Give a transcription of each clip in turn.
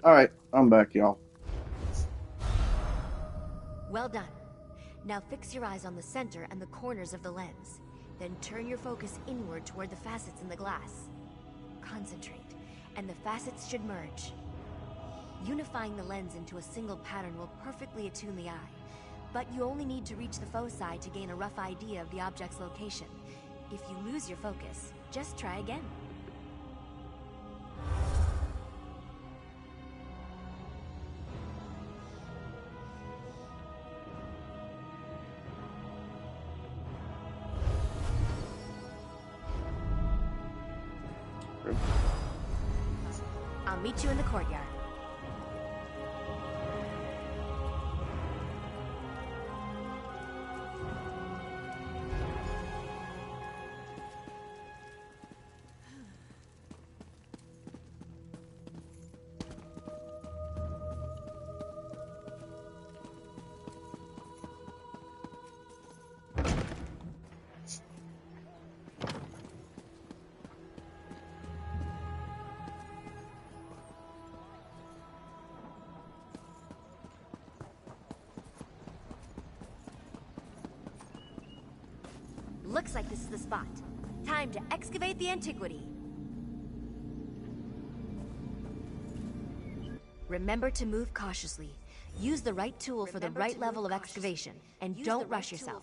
Alright, I'm back, y'all. Well done. Now fix your eyes on the center and the corners of the lens. Then turn your focus inward toward the facets in the glass. Concentrate, and the facets should merge. Unifying the lens into a single pattern will perfectly attune the eye, but you only need to reach the foci to gain a rough idea of the object's location. If you lose your focus, just try again. I'll meet you in the courtyard. Looks like this is the spot. Time to excavate the antiquity. Remember to move cautiously. Use the right tool for the right level of excavation, and don't rush yourself.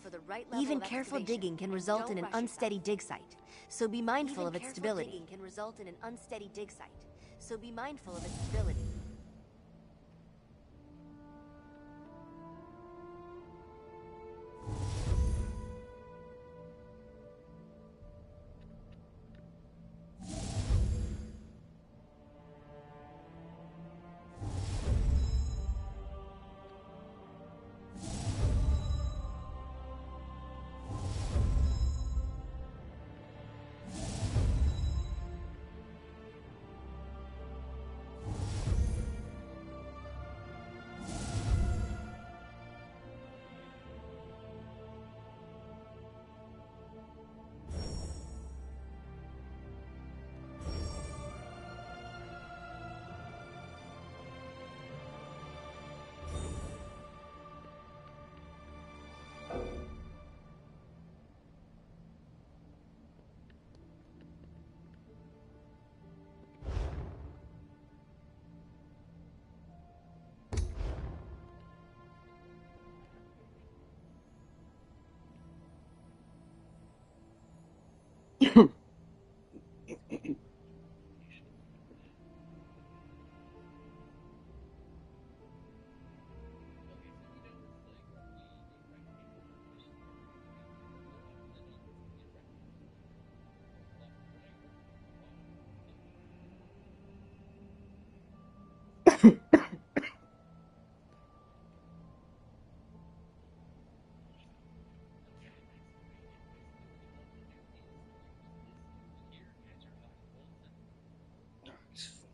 Even careful digging can result in an unsteady dig site, so be mindful of its stability.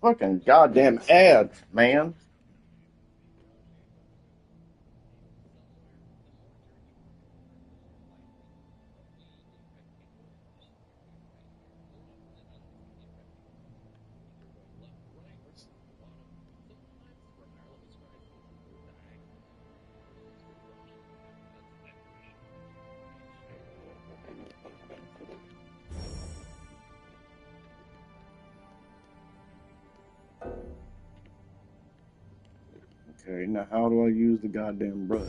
Fucking goddamn ads, man. Okay, now how do I use the goddamn brush?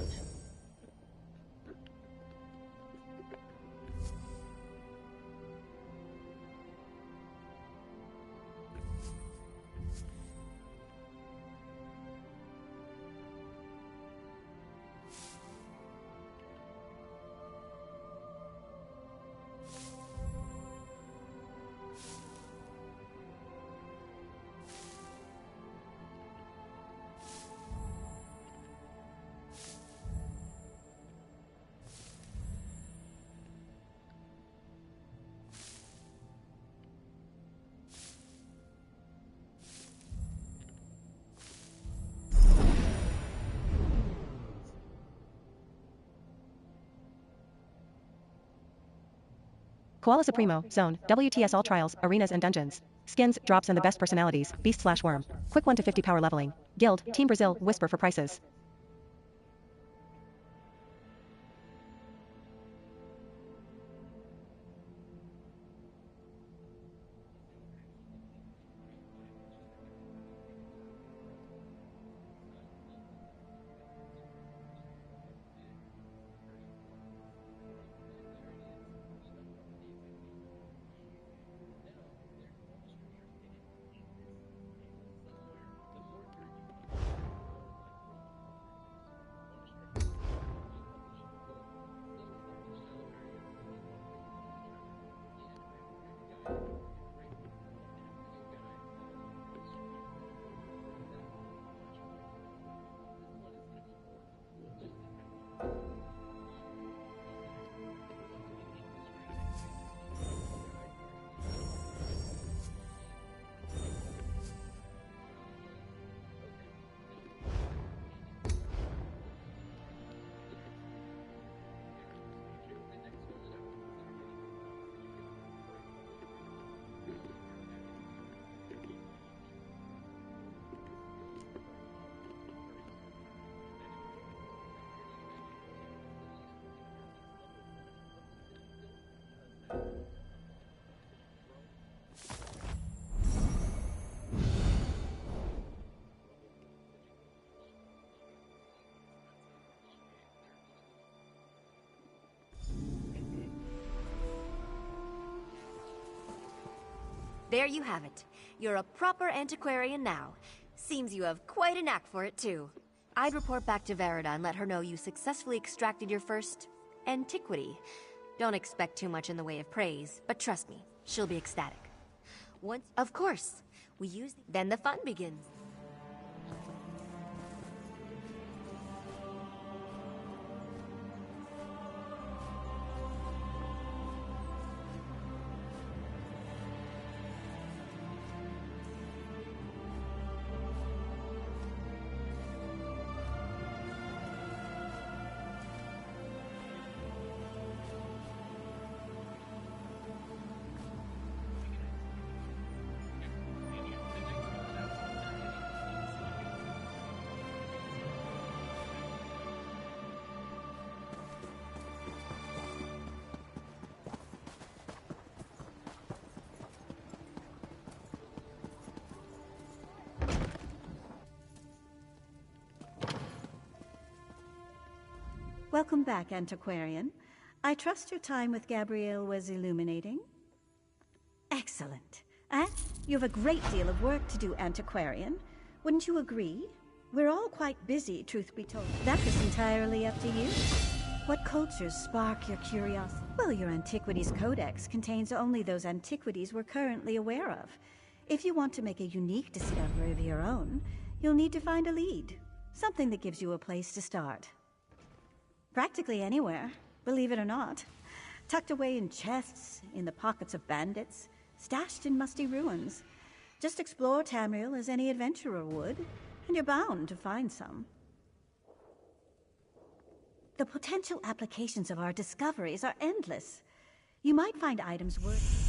Koala Supremo, Zone, WTS All Trials, Arenas and Dungeons. Skins, drops and the best personalities, Beast/Worm. Quick 1 to 50 power leveling. Guild, Team Brazil, Whisper for prices. There you have it. You're a proper antiquarian now. Seems you have quite a knack for it, too. I'd report back to Verida and let her know you successfully extracted your first antiquity. Don't expect too much in the way of praise, but trust me, she'll be ecstatic. Once, of course, we use, then the fun begins. Welcome back, Antiquarian. I trust your time with Gabrielle was illuminating. Excellent. And you have a great deal of work to do, Antiquarian. Wouldn't you agree? We're all quite busy, truth be told. That is entirely up to you. What cultures spark your curiosity? Well, your Antiquities Codex contains only those antiquities we're currently aware of. If you want to make a unique discovery of your own, you'll need to find a lead. Something that gives you a place to start. Practically anywhere, believe it or not. Tucked away in chests, in the pockets of bandits, stashed in musty ruins. Just explore Tamriel as any adventurer would, and you're bound to find some. The potential applications of our discoveries are endless. You might find items worth...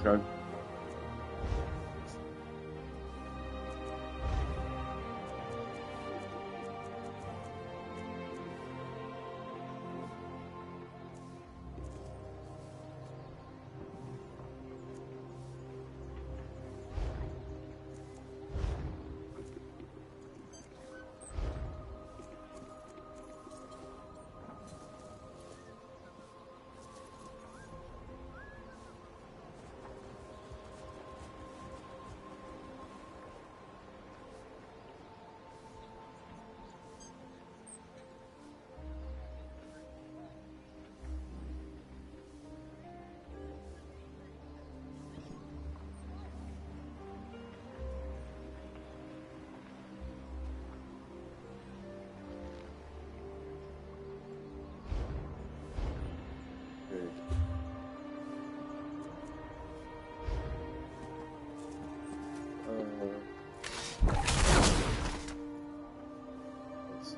Okay. Let's see.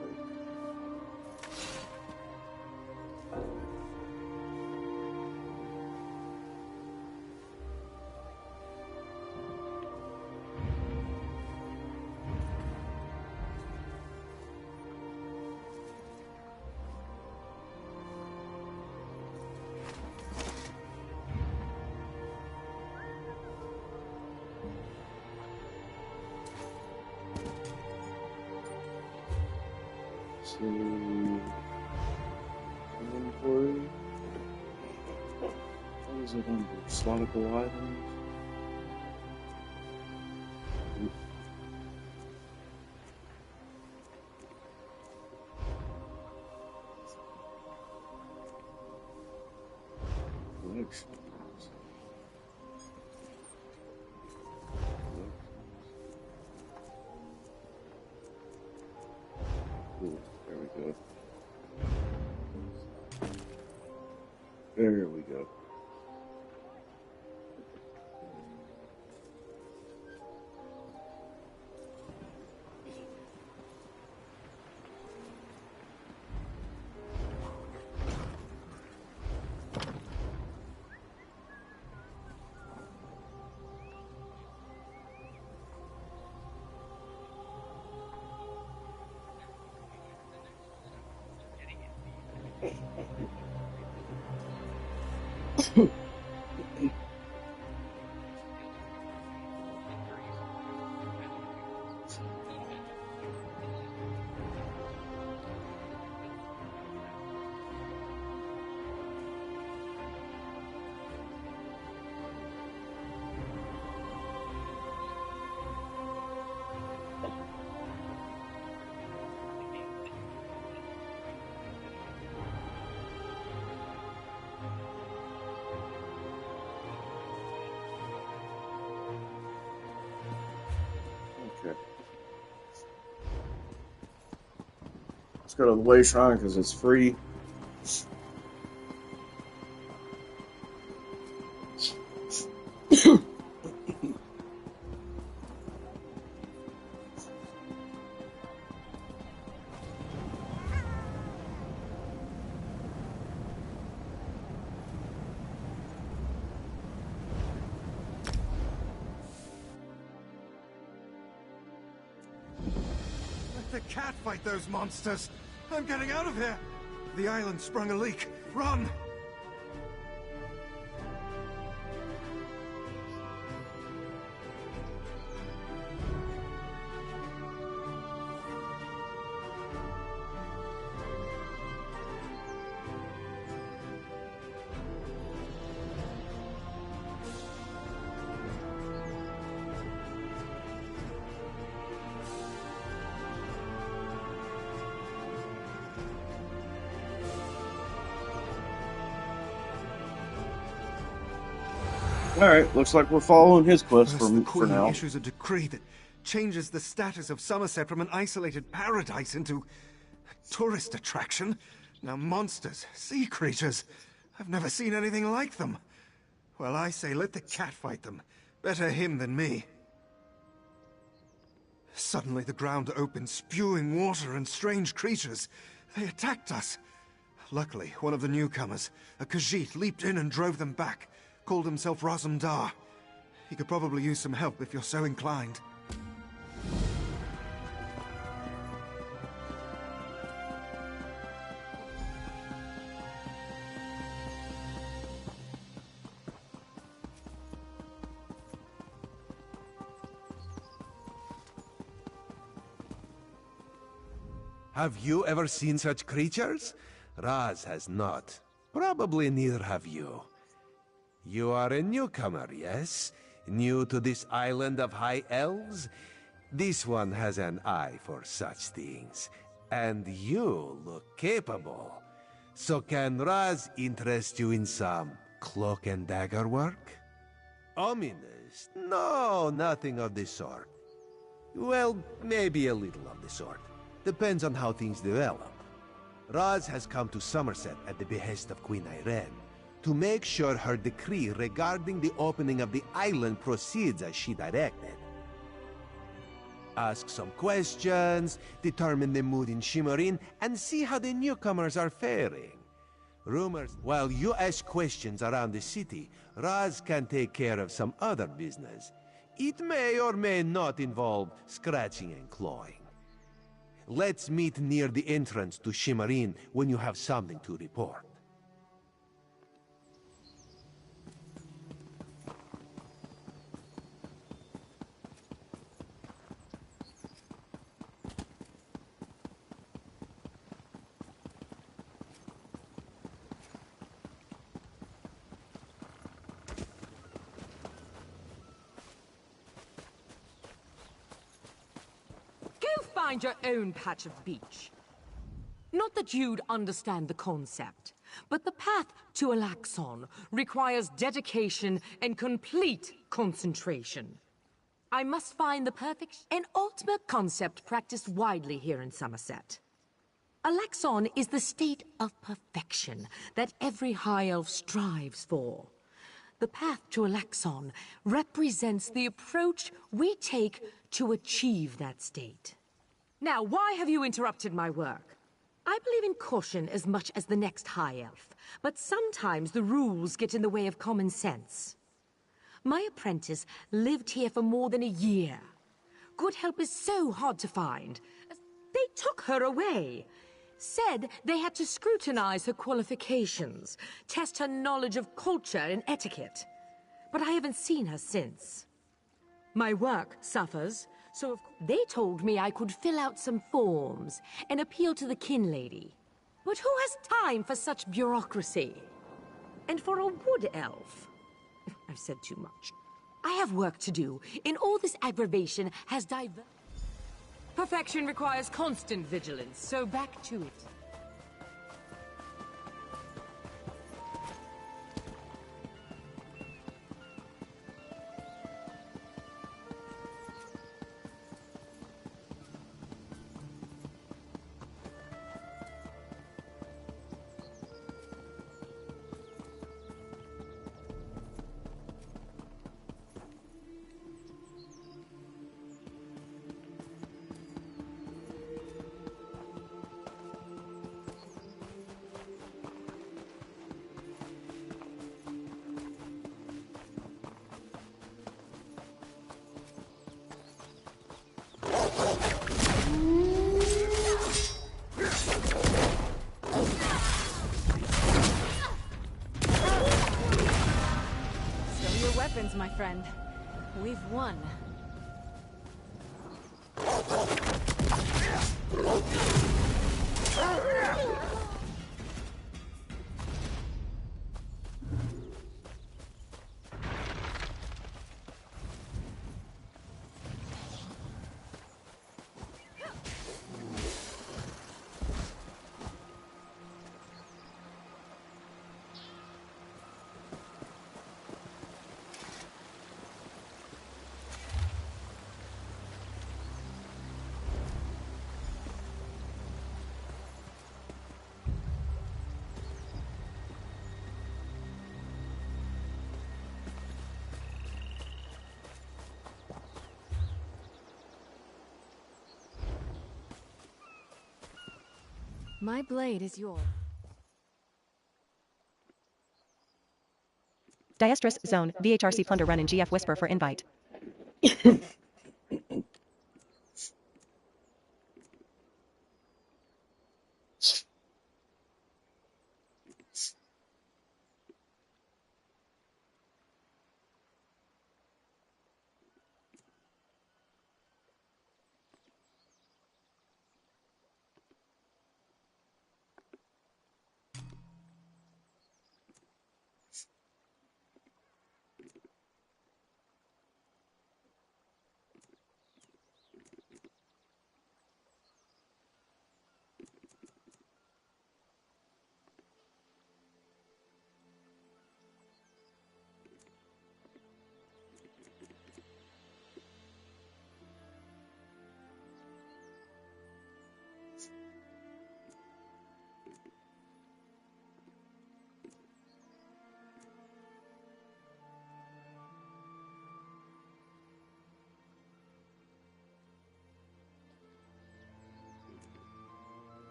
See inventory. What is it under? Slotable items. Collections. Ooh, there we go. There we go. Okay. Let's go to the Way Shrine because it's free. Let the cat fight those monsters! I'm getting out of here! The island sprung a leak. Run! Alright, looks like we're following his quest First, the for Queen now. issues a decree that changes the status of Somerset from an isolated paradise into a tourist attraction. Now monsters, sea creatures, I've never seen anything like them. Well, I say let the cat fight them. Better him than me. Suddenly the ground opened, spewing water and strange creatures. They attacked us. Luckily, one of the newcomers, a Khajiit, leaped in and drove them back. called himself Razum-Dar. He could probably use some help if you're so inclined. Have you ever seen such creatures? Raz has not. Probably neither have you. You are a newcomer, yes? New to this island of high elves? This one has an eye for such things. And you look capable. So can Raz interest you in some cloak and dagger work? Ominous? No, nothing of the sort. Well, maybe a little of the sort. Depends on how things develop. Raz has come to Somerset at the behest of Queen Ayrenn to make sure her decree regarding the opening of the island proceeds as she directed. Ask some questions, determine the mood in Shimmerin, and see how the newcomers are faring. Rumors, while you ask questions around the city, Raz can take care of some other business. It may or may not involve scratching and clawing. Let's meet near the entrance to Shimmerin when you have something to report. Find your own patch of beach. Not that you'd understand the concept, but the path to Alaxon requires dedication and complete concentration. I must find the perfect and ultimate concept practiced widely here in Somerset. Alaxon is the state of perfection that every High Elf strives for. The path to Alaxon represents the approach we take to achieve that state. Now, why have you interrupted my work? I believe in caution as much as the next High Elf, but sometimes the rules get in the way of common sense. My apprentice lived here for more than a year. Good help is so hard to find. They took her away. Said they had to scrutinize her qualifications, test her knowledge of culture and etiquette. But I haven't seen her since. My work suffers. So they told me I could fill out some forms and appeal to the kin lady. But who has time for such bureaucracy? And for a wood elf? I've said too much. I have work to do, and all this aggravation has Perfection requires constant vigilance, so back to it. My friend, we've won. My blade is yours. Diestris, Zone, VHRC Plunder Run in GF Whisper for invite.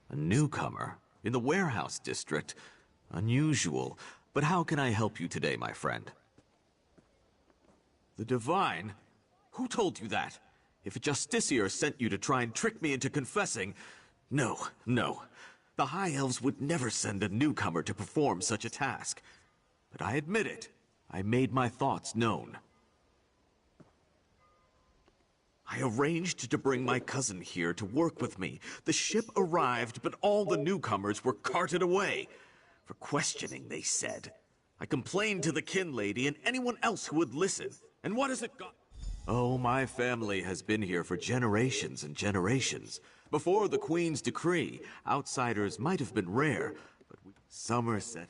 A newcomer in the warehouse district. Unusual. But how can I help you today, my friend? The Divine? Who told you that? If a Justiciar sent you to try and trick me into confessing... No, no. The High Elves would never send a newcomer to perform such a task. But I admit it. I made my thoughts known. I arranged to bring my cousin here to work with me. The ship arrived, but all the newcomers were carted away. For questioning, they said. I complained to the kin lady and anyone else who would listen. And what has it got? Oh, my family has been here for generations and generations. Before the Queen's decree, outsiders might have been rare, but Somerset...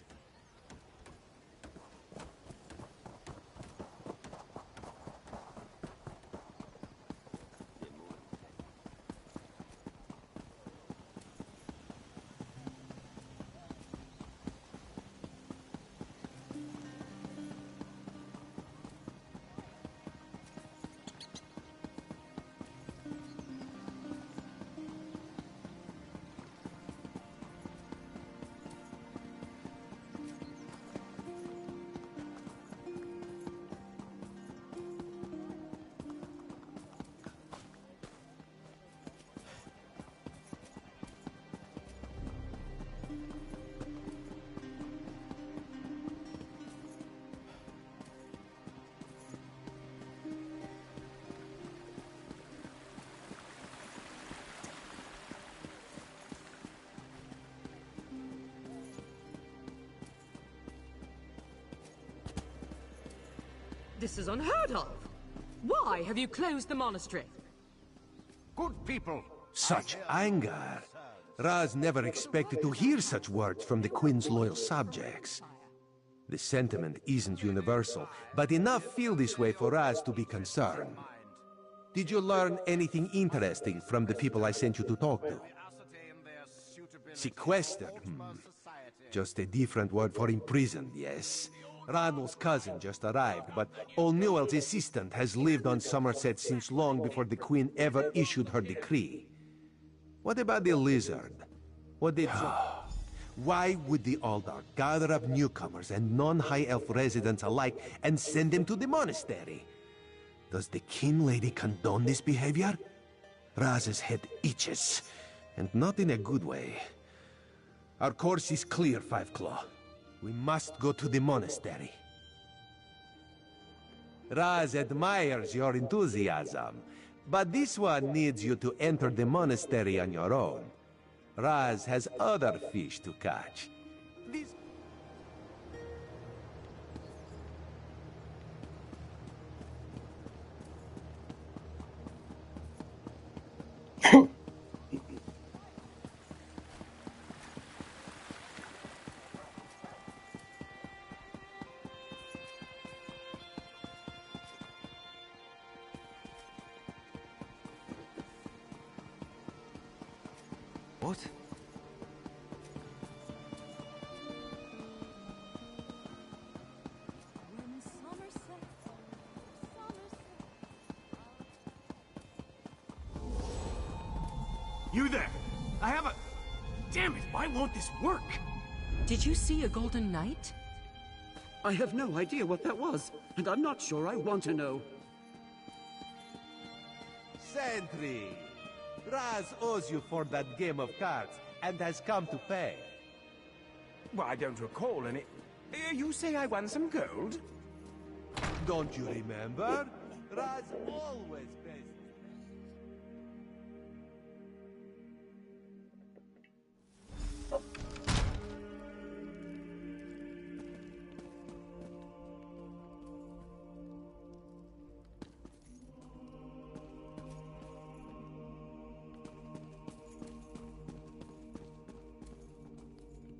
This is unheard of. Why have you closed the monastery? Good people. Such anger. Raz never expected to hear such words from the Queen's loyal subjects. The sentiment isn't universal, but enough feel this way for Raz to be concerned. Did you learn anything interesting from the people I sent you to talk to? Sequestered? Just a different word for imprisoned, yes. Ranul's cousin just arrived, but old Newell's assistant has lived on Somerset since long before the Queen ever issued her decree. What about the lizard? What did... Why would the Aldar gather up newcomers and non-High Elf residents alike and send them to the monastery? Does the King Lady condone this behavior? Raz's head itches, and not in a good way. Our course is clear, Five Claw. We must go to the monastery. Raz admires your enthusiasm, but this one needs you to enter the monastery on your own. Raz has other fish to catch. This... What? You there! I have a... Damn it, why won't this work? Did you see a golden knight? I have no idea what that was, and I'm not sure I want to know. Sentry! Raz owes you for that game of cards, and has come to pay. Well, I don't recall any... You say I won some gold? Don't you remember? Raz always pays.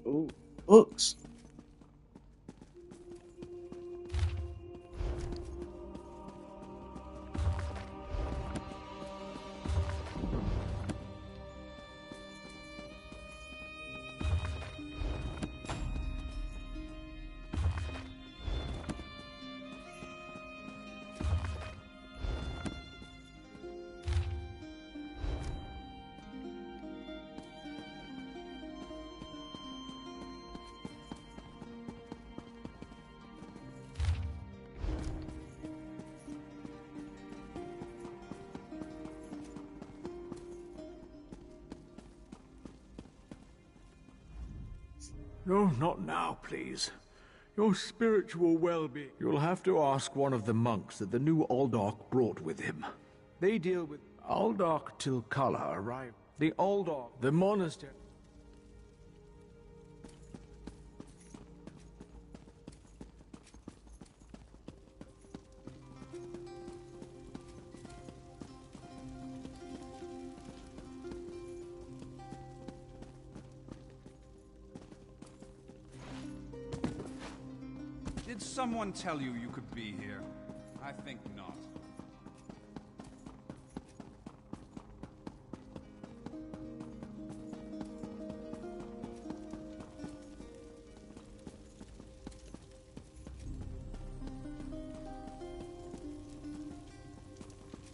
Oh, books. No, not now, please. Your spiritual well-being. You'll have to ask one of the monks that the new Aldork brought with him. They deal with... Aldork Tilkala arrived. The Aldork, the monastery... Did someone tell you you could be here? I think not.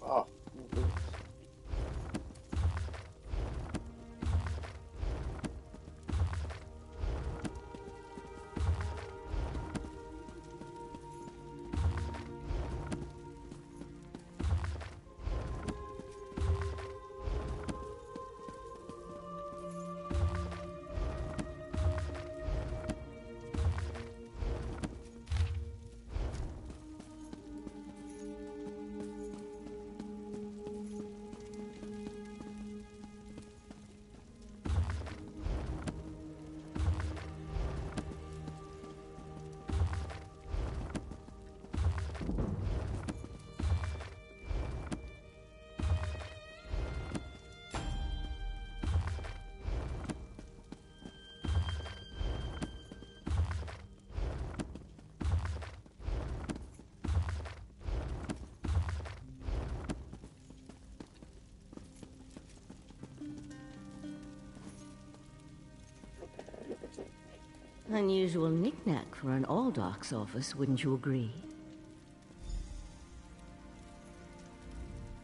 Oh. Unusual knick-knack for an Aldorch's office, wouldn't you agree?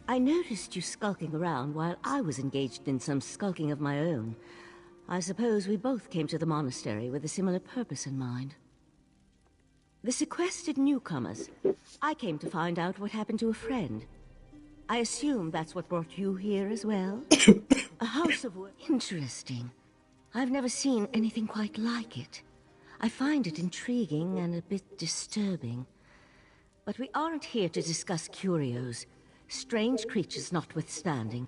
I noticed you skulking around while I was engaged in some skulking of my own. I suppose we both came to the monastery with a similar purpose in mind. The sequestered newcomers. I came to find out what happened to a friend. I assume that's what brought you here as well? A house of work. Interesting. I've never seen anything quite like it. I find it intriguing and a bit disturbing. But we aren't here to discuss curios. Strange creatures notwithstanding,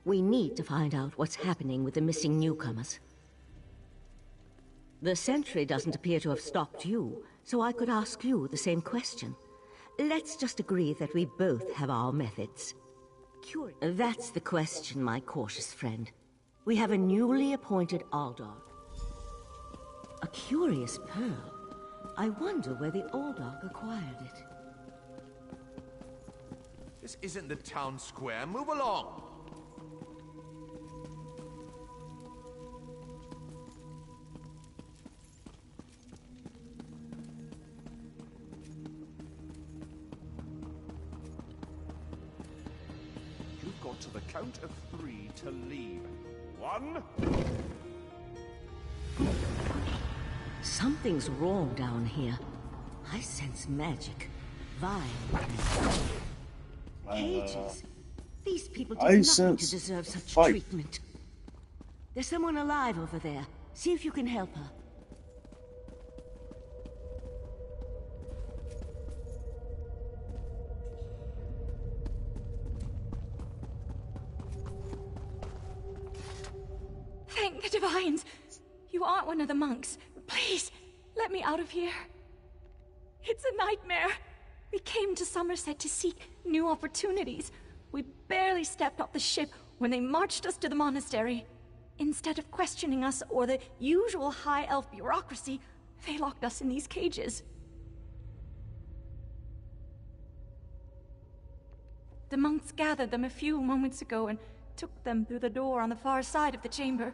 we need to find out what's happening with the missing newcomers. The sentry doesn't appear to have stopped you, so I could ask you the same question. Let's just agree that we both have our methods. That's the question, my cautious friend. We have a newly appointed Aldorch. A curious pearl. I wonder where the Aldorch acquired it. This isn't the town square. Move along! You've got to the count of 3 to leave. 1... Something's wrong down here. I sense magic. Vile. Cages. These people did nothing to deserve such treatment. There's someone alive over there. See if you can help her. Thank the Divines! You aren't one of the monks. Please, let me out of here. It's a nightmare. We came to Somerset to seek new opportunities. We barely stepped off the ship when they marched us to the monastery. Instead of questioning us or the usual high elf bureaucracy, they locked us in these cages. The monks gathered them a few moments ago and took them through the door on the far side of the chamber.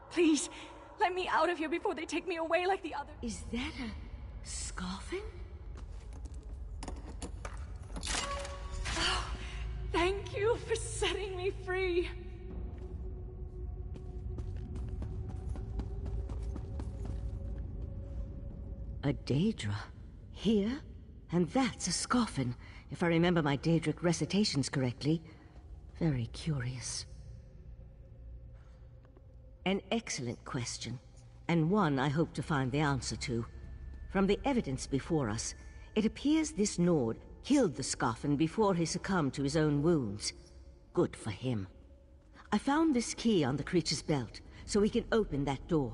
Please, let me out of here before they take me away like the others. Is that a scoffin? Oh, thank you for setting me free. A Daedra. Here? And that's a scoffin, if I remember my Daedric recitations correctly. Very curious. An excellent question, and one I hope to find the answer to. From the evidence before us, it appears this Nord killed the Scoffin before he succumbed to his own wounds. Good for him. I found this key on the creature's belt, so we can open that door.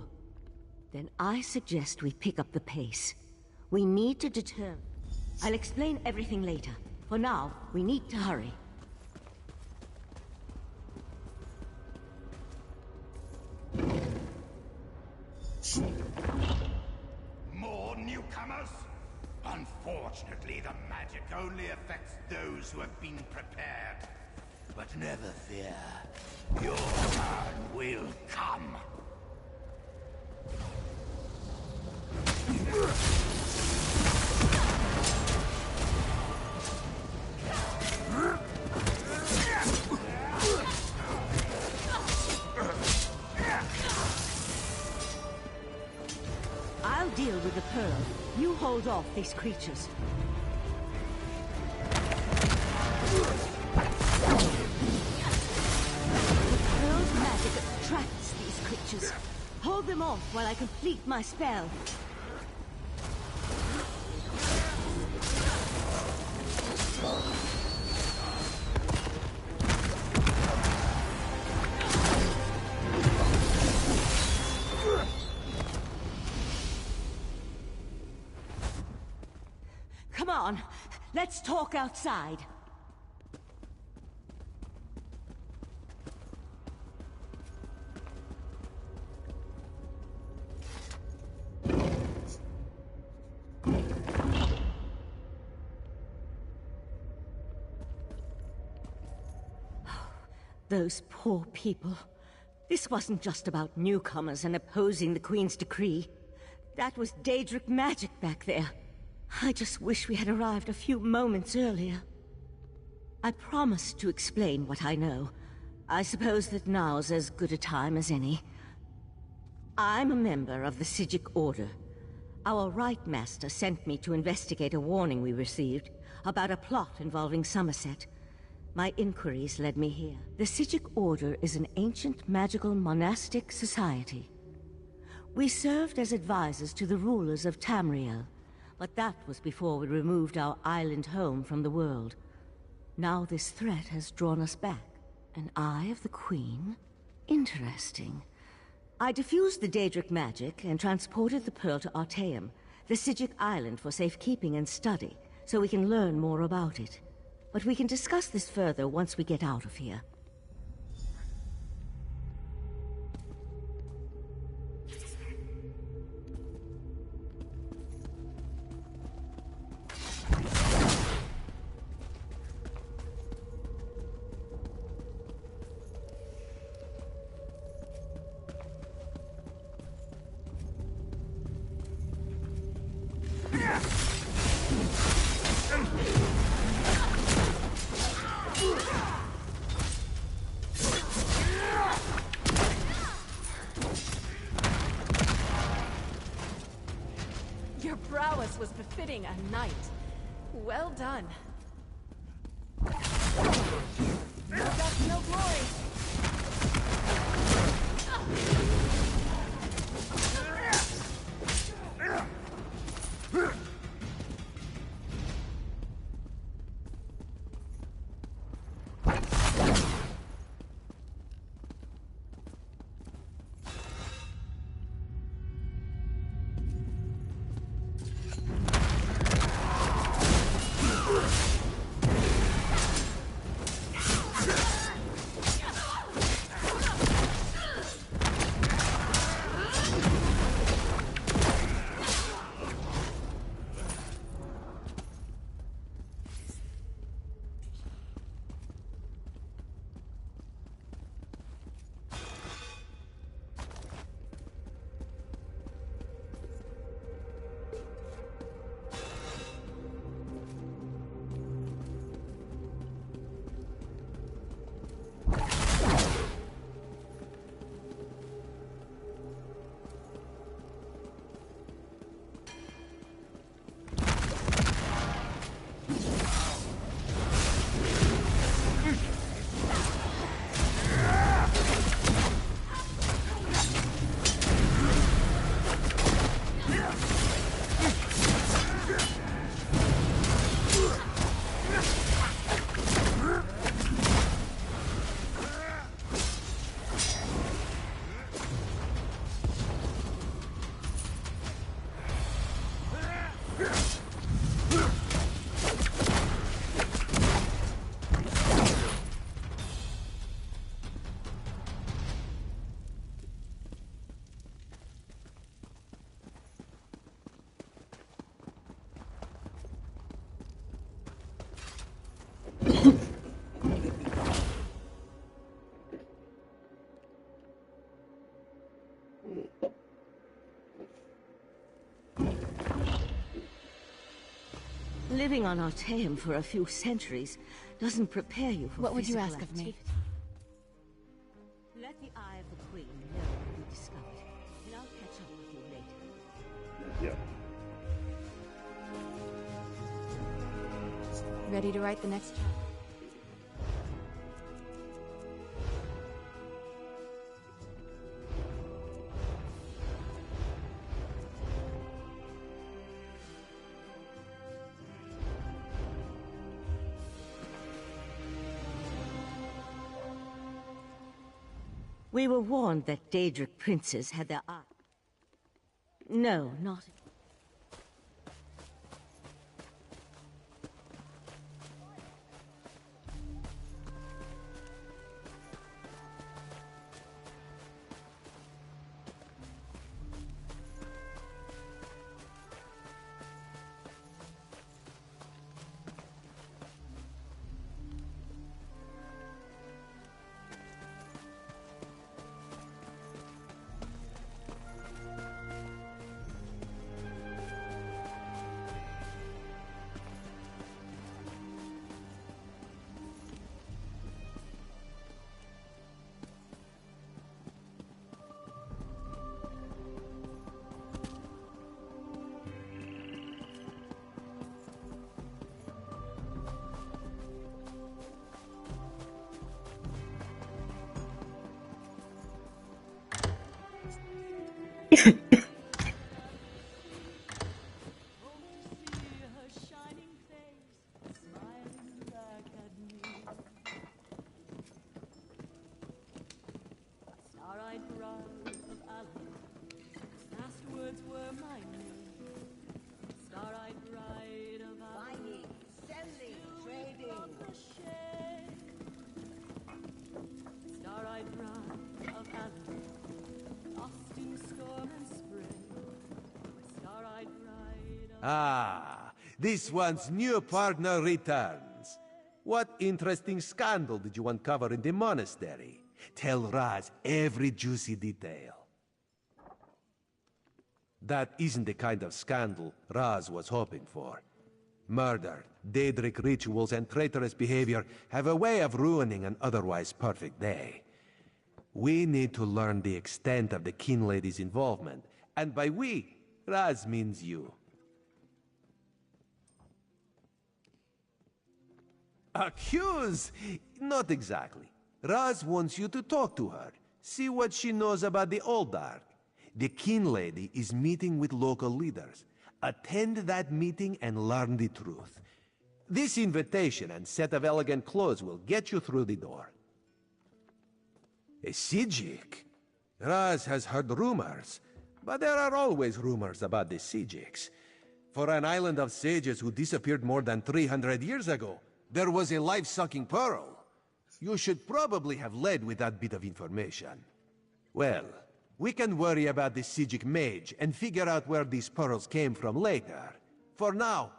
Then I suggest we pick up the pace. We need to determine... I'll explain everything later. For now, we need to hurry. More newcomers? Unfortunately, the magic only affects those who have been prepared. But never fear, your turn will come. I'll deal with the pearl. You hold off these creatures. The pearl's magic attracts these creatures. Hold them off while I complete my spell. Come on, let's talk outside. Those poor people. This wasn't just about newcomers and opposing the Queen's decree. That was Daedric magic back there. I just wish we had arrived a few moments earlier. I promised to explain what I know. I suppose that now's as good a time as any. I'm a member of the Psijic Order. Our Rite Master sent me to investigate a warning we received about a plot involving Somerset. My inquiries led me here. The Psijic Order is an ancient magical monastic society. We served as advisors to the rulers of Tamriel, but that was before we removed our island home from the world. Now this threat has drawn us back. An Eye of the Queen? Interesting. I diffused the Daedric magic and transported the pearl to Artaeum, the Psijic island for safekeeping and study, so we can learn more about it. But we can discuss this further once we get out of here. Your prowess was befitting a knight. Well done. No guts, no glory. Living on Artaeum for a few centuries doesn't prepare you for What would you ask physical of me? activity. Let the Eye of the Queen know what we discovered, and I'll catch up with you later. Yeah. Ready to write the next chapter? We were warned that Daedric princes had their eye. No, not... Ah, this one's new partner returns. What interesting scandal did you uncover in the monastery? Tell Raz every juicy detail. That isn't the kind of scandal Raz was hoping for. Murder, Daedric rituals, and traitorous behavior have a way of ruining an otherwise perfect day. We need to learn the extent of the Kin Lady's involvement, and by we, Raz means you. Accuse? Not exactly. Raz wants you to talk to her, see what she knows about the Oldark. The Kin Lady is meeting with local leaders. Attend that meeting and learn the truth. This invitation and set of elegant clothes will get you through the door. A Psijic? Raz has heard rumors, but there are always rumors about the Psijics. For an island of sages who disappeared more than 300 years ago, there was a life-sucking pearl. You should probably have led with that bit of information. Well, we can worry about the Psijic mage and figure out where these pearls came from later. For now,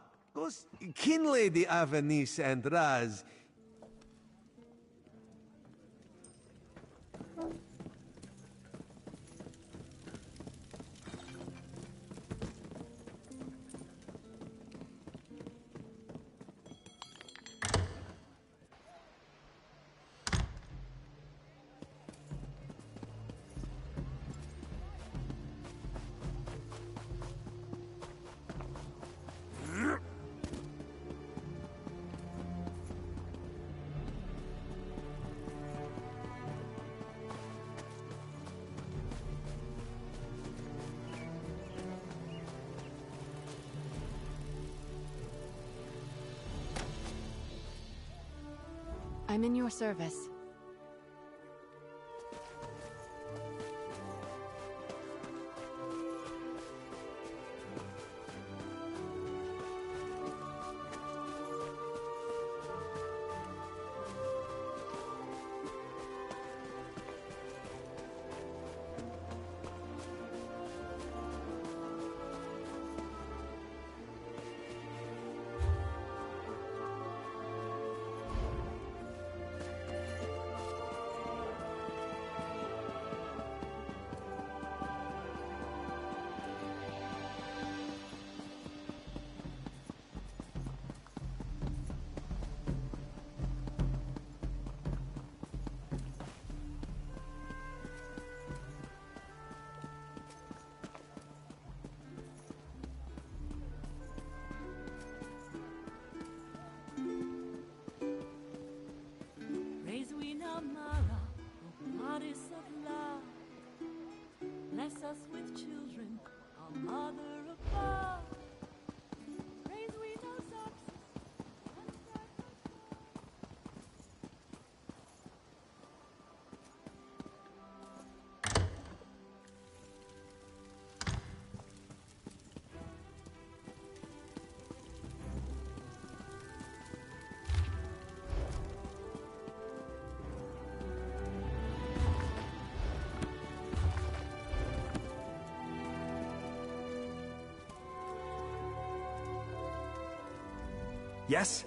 Kin Lady Avenice and Raz... I'm in your service. Bless us with children, our mother above. Praise we know Yes?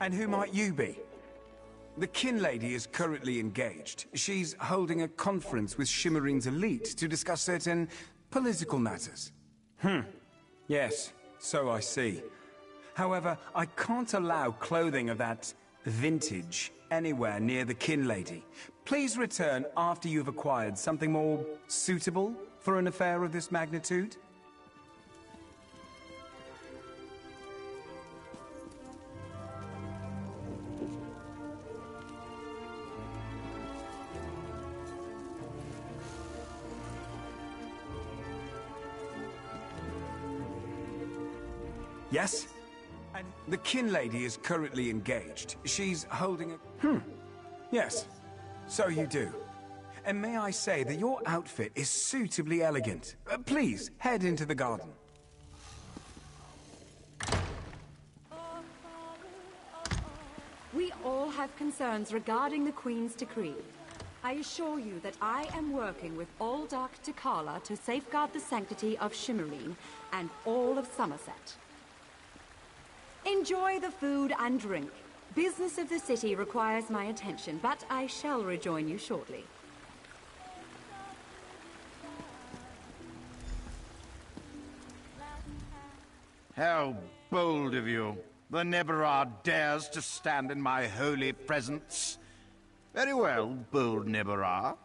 And who might you be? The Kin Lady is currently engaged. She's holding a conference with Shimmerine's elite to discuss certain political matters. Yes, so I see. However, I can't allow clothing of that vintage anywhere near the Kin Lady. Please return after you've acquired something more suitable for an affair of this magnitude. Yes? And the Kin Lady is currently engaged. She's holding a... Yes, so you do. And may I say that your outfit is suitably elegant. Please, head into the garden. We all have concerns regarding the Queen's decree. I assure you that I am working with Oldark T'Kala to safeguard the sanctity of Shimmerine and all of Somerset. Enjoy the food and drink. Business of the city requires my attention, but I shall rejoin you shortly. How bold of you. The Neberah dares to stand in my holy presence. Very well, bold Neberah.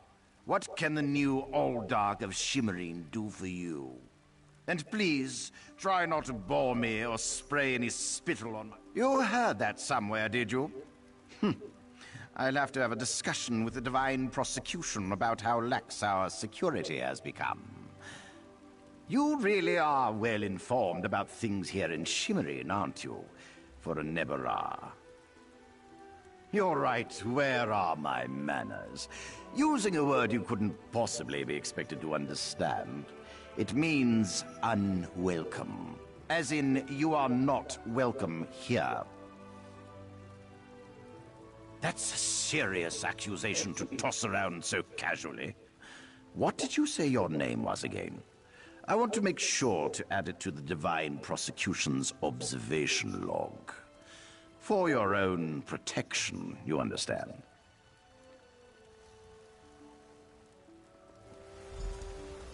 What can the new Aldark of Shimmerine do for you? And please, try not to bore me or spray any spittle on my... You heard that somewhere, did you? I'll have to have a discussion with the Divine Prosecution about how lax our security has become. You really are well informed about things here in Shimmerine, aren't you? For a Neberah. You're right, where are my manners? Using a word you couldn't possibly be expected to understand. It means unwelcome. As in, you are not welcome here. That's a serious accusation to toss around so casually. What did you say your name was again? I want to make sure to add it to the Divine Prosecution's observation log. For your own protection, you understand.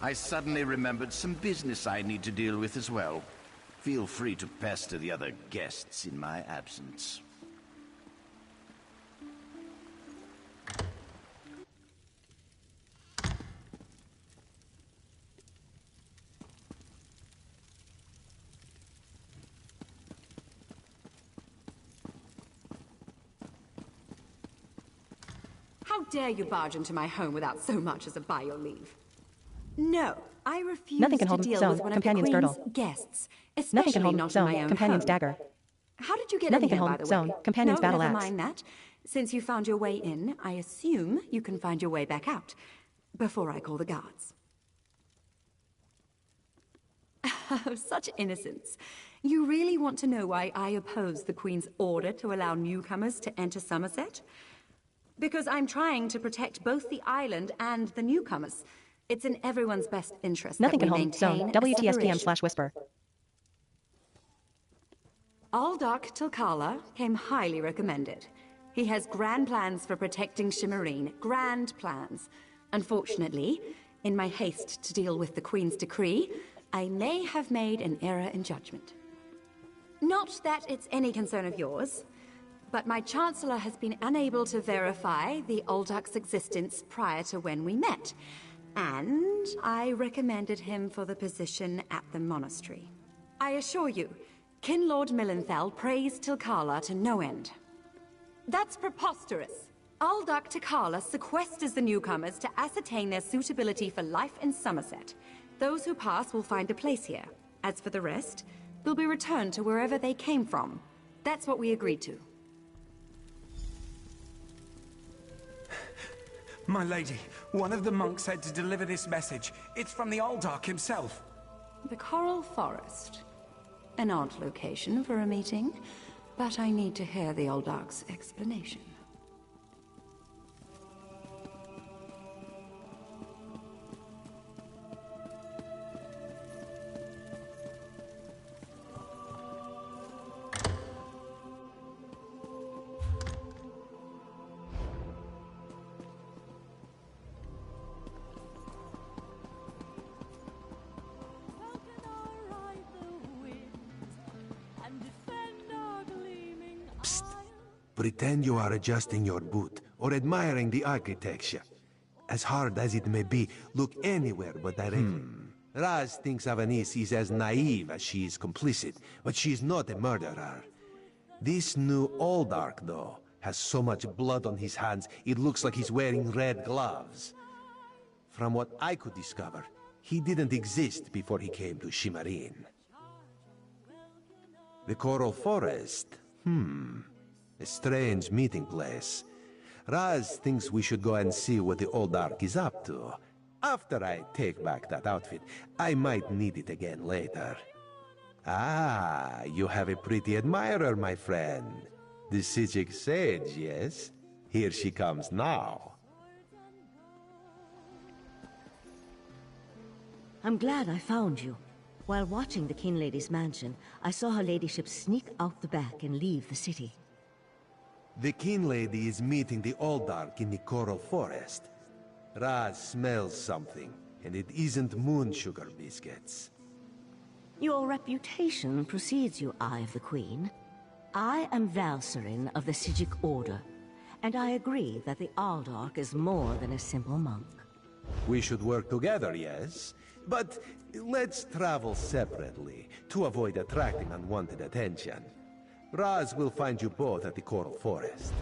I suddenly remembered some business I need to deal with as well. Feel free to pester the other guests in my absence. How dare you barge into my home without so much as a by your leave? No, I refuse Nothing can to hold deal zone, with one of the companion's Queen's girdle. guests, Nothing can especially hold not in zone, my own companion's home. dagger. How did you get Nothing in can here, hold by the zone, way? companion's no, battle never axe. mind that. Since you found your way in, I assume you can find your way back out. Before I call the guards. Oh, such innocence. You really want to know why I oppose the Queen's order to allow newcomers to enter Somerset? Because I'm trying to protect both the island and the newcomers. It's in everyone's best interest Nothing that can we hold zone. maintain a separation. WTSPM/whisper. Aldark Tilkala came highly recommended. He has grand plans for protecting Shimmerine. Grand plans. Unfortunately, in my haste to deal with the Queen's decree, I may have made an error in judgment. Not that it's any concern of yours, but my Chancellor has been unable to verify the Aldark's existence prior to when we met, and I recommended him for the position at the monastery. I assure you, Kin Lord Millenthal praised Tilkala to no end. That's preposterous. Aldark Tilkala sequesters the newcomers to ascertain their suitability for life in Somerset. Those who pass will find a place here. As for the rest, they'll be returned to wherever they came from. That's what we agreed to. My lady, one of the monks said to deliver this message. It's from the Aldark himself. The Coral Forest. An odd location for a meeting, but I need to hear the Aldark's explanation. Pretend you are adjusting your boot or admiring the architecture. As hard as it may be, look anywhere but directly. Raz thinks Avanis is as naive as she is complicit, but she's not a murderer. This new Aldark, though, has so much blood on his hands, it looks like he's wearing red gloves. From what I could discover, he didn't exist before he came to Shimmerine. The Coral Forest? A strange meeting place. Raz thinks we should go and see what the Aldark is up to. After I take back that outfit, I might need it again later. Ah, you have a pretty admirer, my friend. The Psijic Sage, yes? Here she comes now. I'm glad I found you. While watching the King Lady's mansion, I saw her ladyship sneak out the back and leave the city. The King Lady is meeting the Aldark in the Coral Forest. Raz smells something, and it isn't moon sugar biscuits. Your reputation precedes you, Eye of the Queen. I am Valcerin of the Psijic Order, and I agree that the Aldark is more than a simple monk. We should work together, yes? But let's travel separately, to avoid attracting unwanted attention. Raz will find you both at the Coral Forest.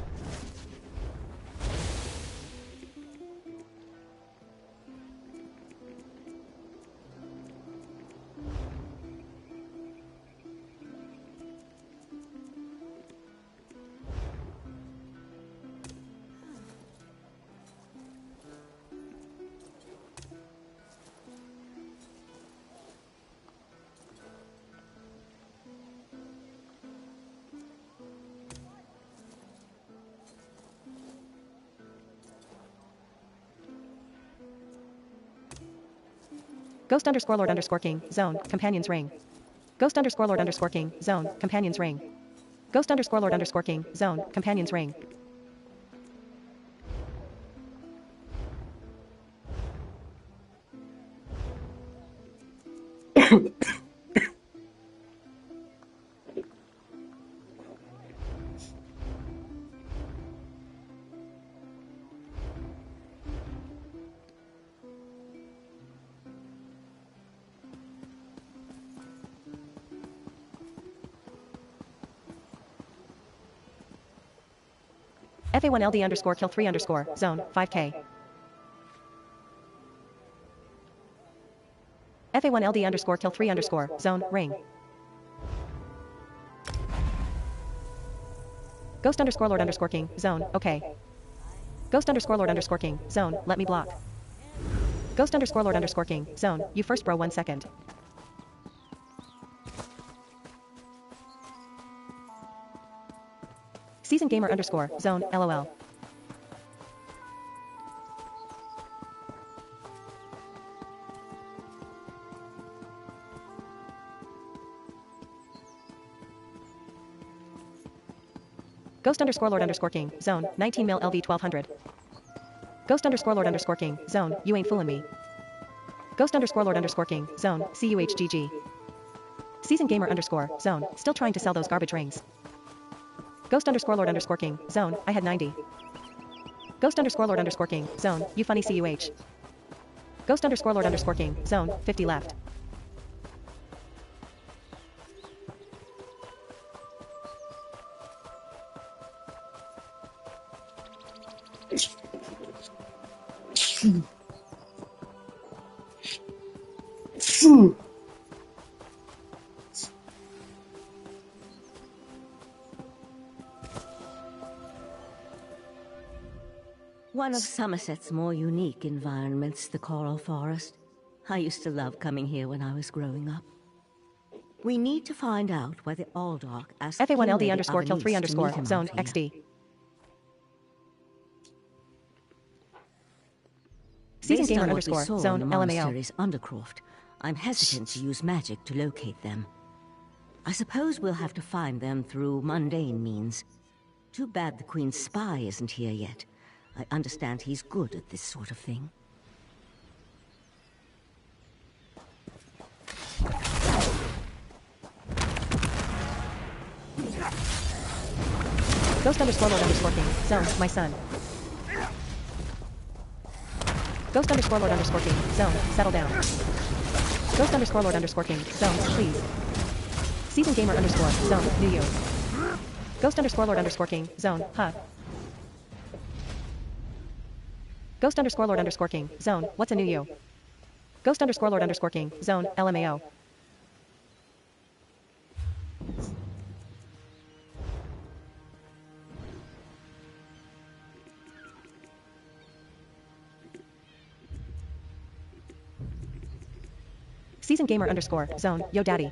Ghost underscore Lord underscore King, zone, companions ring. Ghost underscore Lord underscore King, zone, companions ring. Ghost underscore Lord underscore King, zone, companions ring. FA1LD underscore kill 3 underscore, zone, 5K. FA1LD underscore kill 3 underscore, zone, ring. Ghost underscore Lord underscore King, zone, okay. Ghost underscore Lord underscore King, zone, let me block. Ghost underscore Lord underscore King, zone, you first bro 1 second. Season gamer underscore, zone, LOL. Ghost underscore Lord underscore King, zone, 19 mil LV 1200. Ghost underscore Lord underscore King, zone, you ain't fooling me. Ghost underscore Lord underscore King, zone, CUHGG. Season gamer underscore, zone, still trying to sell those garbage rings. Ghost underscore Lord underscore King, zone, I had 90. Ghost underscore Lord underscore King, zone, you funny CUH. Ghost underscore Lord underscore King, zone, 50 left. One of Somerset's more unique environments, the Coral Forest. I used to love coming here when I was growing up. We need to find out where the Aldark asked FA1LD underscore kill 3 underscore, zone, XD. Season Based gamer on what underscore, we saw zone, in the LMAO. monastery's Undercroft, I'm hesitant to use magic to locate them. I suppose we'll have to find them through mundane means. Too bad the Queen's spy isn't here yet. I understand he's good at this sort of thing. Ghost underscore Lord underscore King, zone, my son. Ghost underscore Lord underscore King, zone, settle down. Ghost underscore Lord underscore King, zone, please. Season gamer underscore, zone, knew you. Ghost underscore Lord underscore King, zone, huh. Ghost underscore Lord underscore King, zone, what's a new you? Ghost underscore Lord underscore King, zone, LMAO. Season gamer underscore, zone, yo daddy.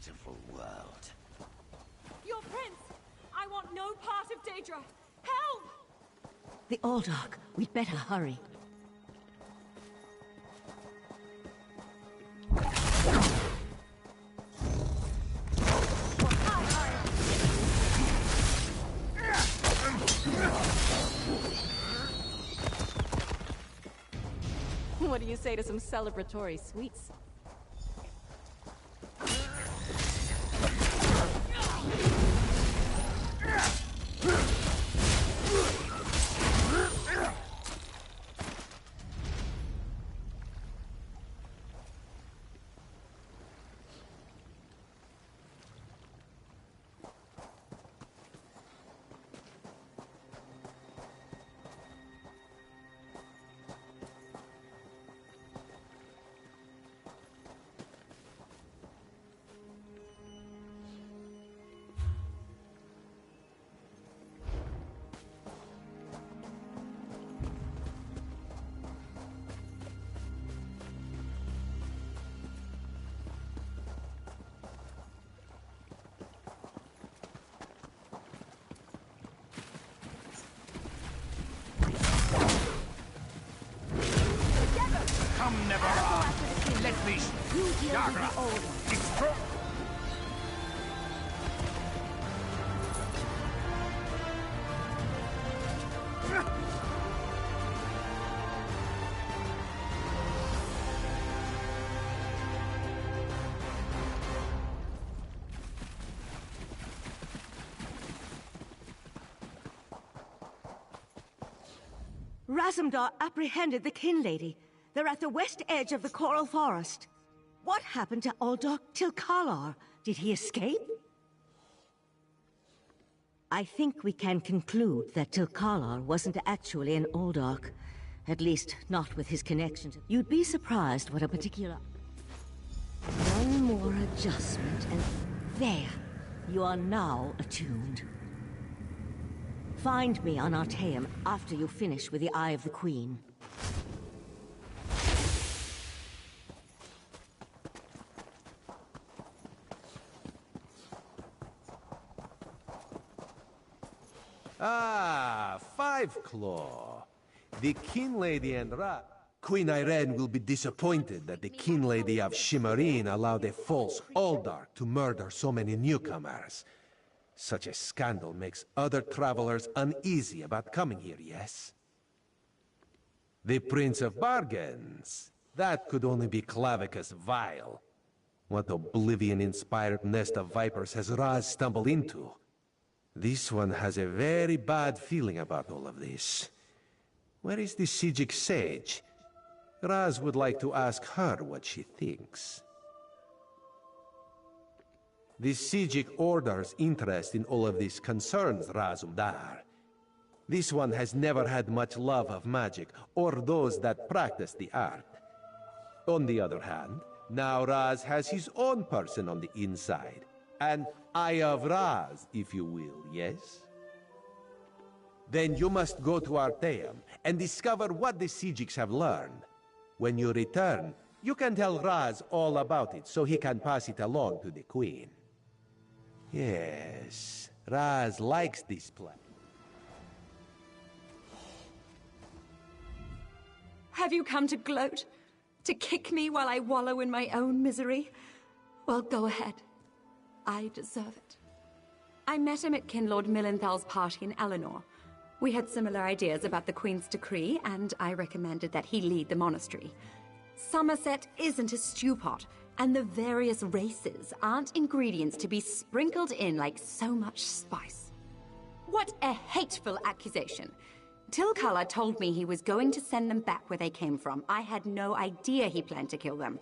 beautiful world. Your prince! I want no part of Daedra! Help! The Aldork. We'd better hurry. What do you say to some celebratory sweets? Come, Neverard! Let me... Yagra! Extra... Razumdar apprehended the Kin Lady. They're at the west edge of the Coral Forest. What happened to Aldork Tilkalar? Did he escape? I think we can conclude that Tilkalar wasn't actually an Aldork. At least, not with his connection to... You'd be surprised what a particular... One more adjustment and... There! You are now attuned. Find me on Artaeum after you finish with the Eye of the Queen. Ah, Five Claw. The Kin Lady and Queen Ayrenn will be disappointed that the Kin Lady of Shimmerine allowed a false Aldork to murder so many newcomers. Such a scandal makes other travelers uneasy about coming here, yes? The Prince of Bargains. That could only be Clavicus Vile. What oblivion-inspired nest of vipers has Raz stumbled into? This one has a very bad feeling about all of this. Where is the Psijic Sage? Raz would like to ask her what she thinks. The Psijic Order's interest in all of this concerns Razumdar. This one has never had much love of magic, or those that practice the art. On the other hand, now Raz has his own person on the inside. An Eye of Raz, if you will, yes? Then you must go to Artaeum and discover what the Psijics have learned. When you return, you can tell Raz all about it so he can pass it along to the Queen. Yes, Raz likes this plan. Have you come to gloat? To kick me while I wallow in my own misery? Well, go ahead. I deserve it. I met him at Kinlord Millenthal's party in Eleanor. We had similar ideas about the Queen's decree, and I recommended that he lead the monastery. Somerset isn't a stew pot, and the various races aren't ingredients to be sprinkled in like so much spice. What a hateful accusation! Tilkalar told me he was going to send them back where they came from. I had no idea he planned to kill them.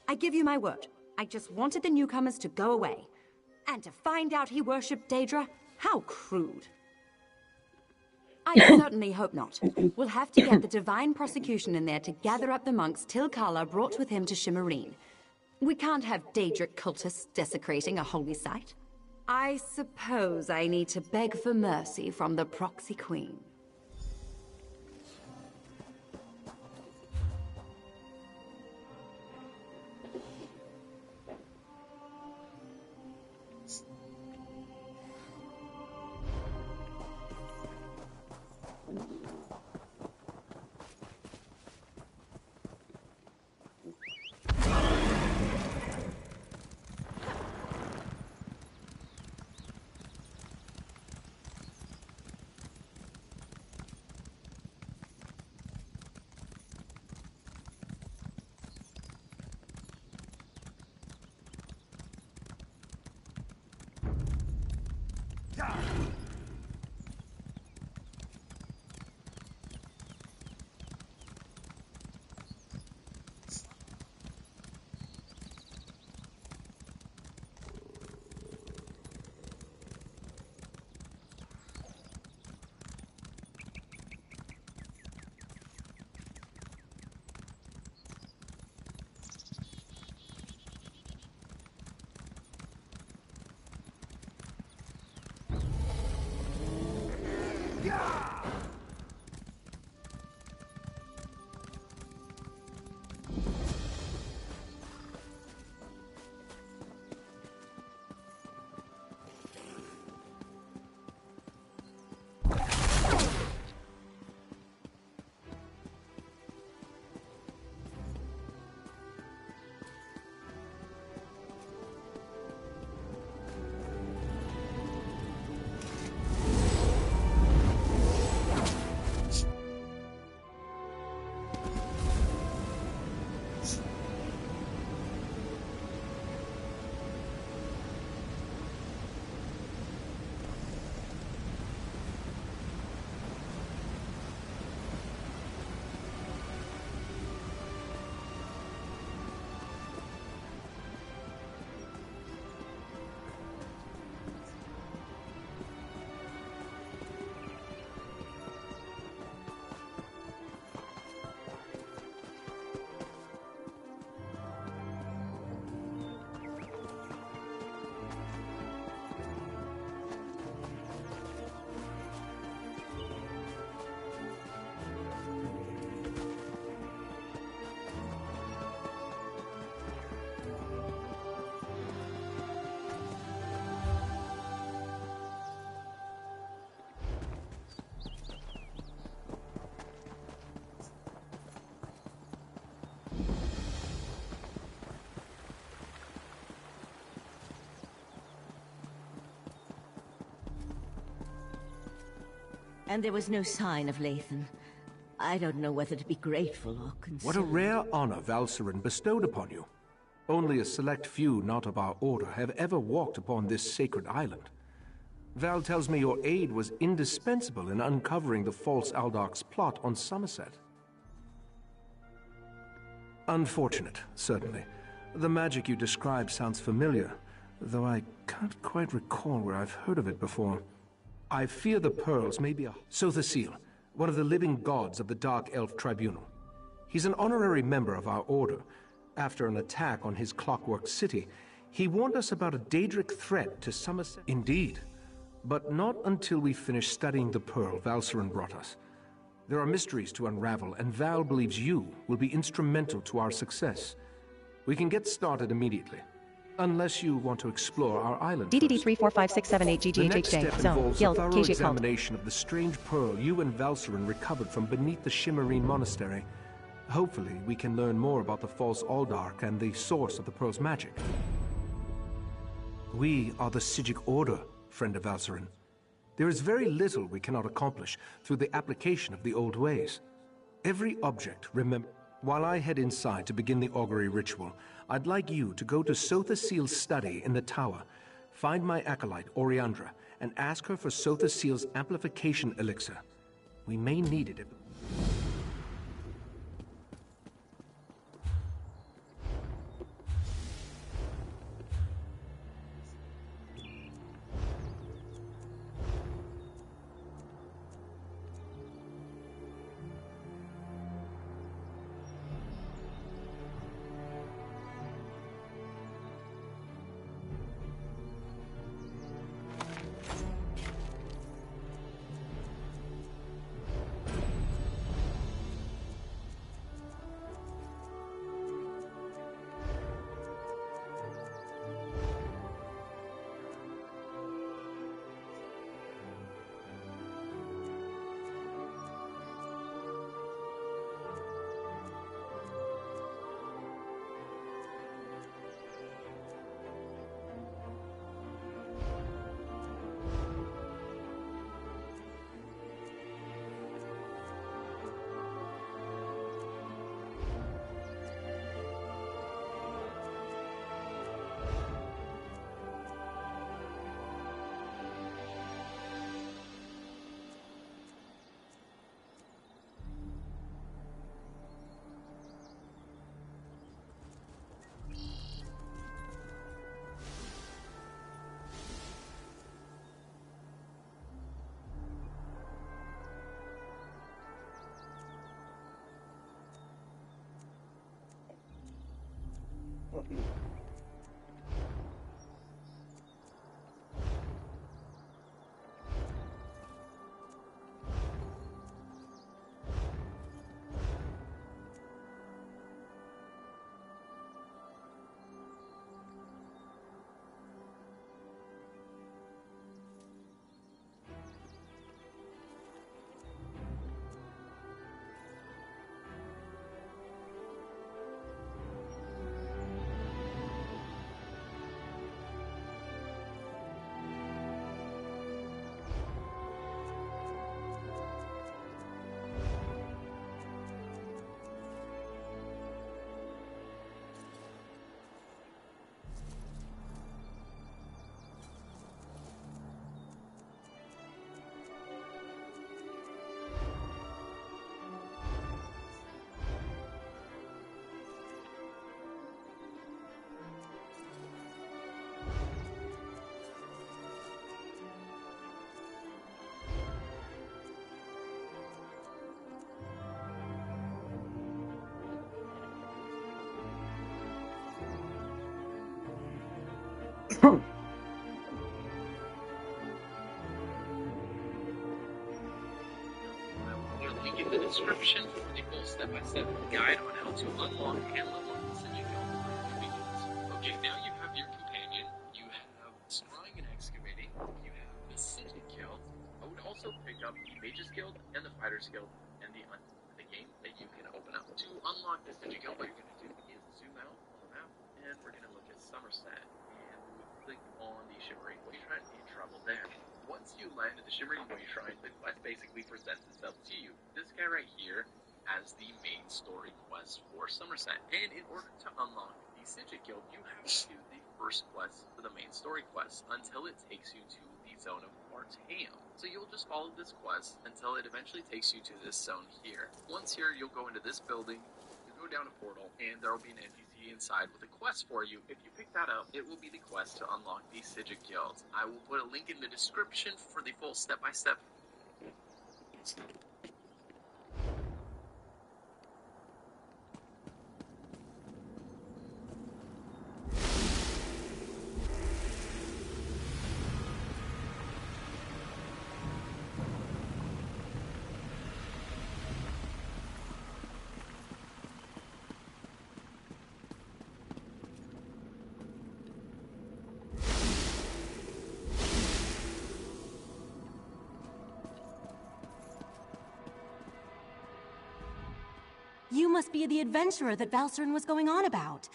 I give you my word. I just wanted the newcomers to go away. And to find out he worshipped Daedra? How crude. I certainly hope not. We'll have to get the Divine Prosecution in there to gather up the monks Tilkalar brought with him to Shimmerine. We can't have Daedric cultists desecrating a holy site. I suppose I need to beg for mercy from the Proxy Queen. And there was no sign of Lathan. I don't know whether to be grateful or concerned. What a rare honor Valcerin bestowed upon you. Only a select few not of our order have ever walked upon this sacred island. Val tells me your aid was indispensable in uncovering the false Aldoc's plot on Somerset. Unfortunate, certainly. The magic you describe sounds familiar, though I can't quite recall where I've heard of it before. I fear the pearls may be a Sotha-Sil, one of the living gods of the Dark Elf Tribunal. He's an honorary member of our order. After an attack on his Clockwork City, he warned us about a Daedric threat to Somerset. Indeed, but not until we finish studying the pearl Valcerin brought us. There are mysteries to unravel, and Val believes you will be instrumental to our success. We can get started immediately. Unless you want to explore our island. DDD 345678 The next GGHHJ. step Zone. involves Guild. a thorough Kijia Cult. examination of the strange pearl you and Valcerin recovered from beneath the Shimmerine Monastery. Hopefully, we can learn more about the false Aldark and the source of the pearl's magic. We are the Psijic Order, friend of Valcerin. There is very little we cannot accomplish through the application of the old ways. Every object, remember... While I head inside to begin the augury ritual, I'd like you to go to Sotha-Sil's study in the tower, find my acolyte, Oriandra, and ask her for Sotha-Sil's amplification elixir. We may need it if... There'll link in the description for the full step-by-step guide on how to unlock and level up the Sigil Guild. Okay, now you have your companion, you have Scrying and Excavating, you have the Sigil Guild. I would also pick up the Mages Guild and the Fighters Guild and the game that you can open up. To unlock the Sigil Guild, what you're going to do is zoom out on the map, and we're going to look at Somerset. And we click on the Shimmering Wayshrine and travel there. Once you land at the Shimmering Wayshrine, the quest basically presents itself to you. This guy right here has the main story quest for Somerset. And in order to unlock the Sigil Guild, you have to do the first quest for the main story quest until it takes you to the zone of Artaeum. So you'll just follow this quest until it eventually takes you to this zone here. Once here, you'll go into this building, you go down a portal, and there will be an NPC inside with a quest for you. If you pick that up, it will be the quest to unlock the Sigil Guild. I will put a link in the description for the full step-by-step. You must be the adventurer that Valcerin was going on about.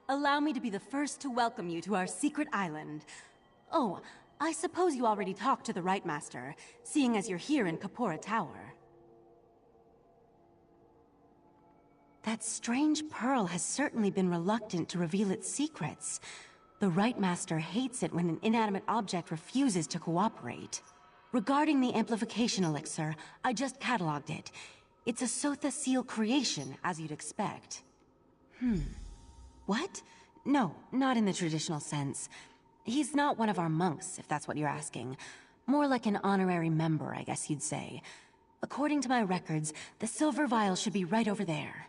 Allow me to be the first to welcome you to our secret island. Oh, I suppose you already talked to the Rite Master, seeing as you're here in Capora Tower. That strange pearl has certainly been reluctant to reveal its secrets. The Rite Master hates it when an inanimate object refuses to cooperate. Regarding the amplification elixir, I just cataloged it. It's a Sotha Seal creation, as you'd expect. What? No, not in the traditional sense. He's not one of our monks, if that's what you're asking. More like an honorary member, I guess you'd say. According to my records, the silver vial should be right over there.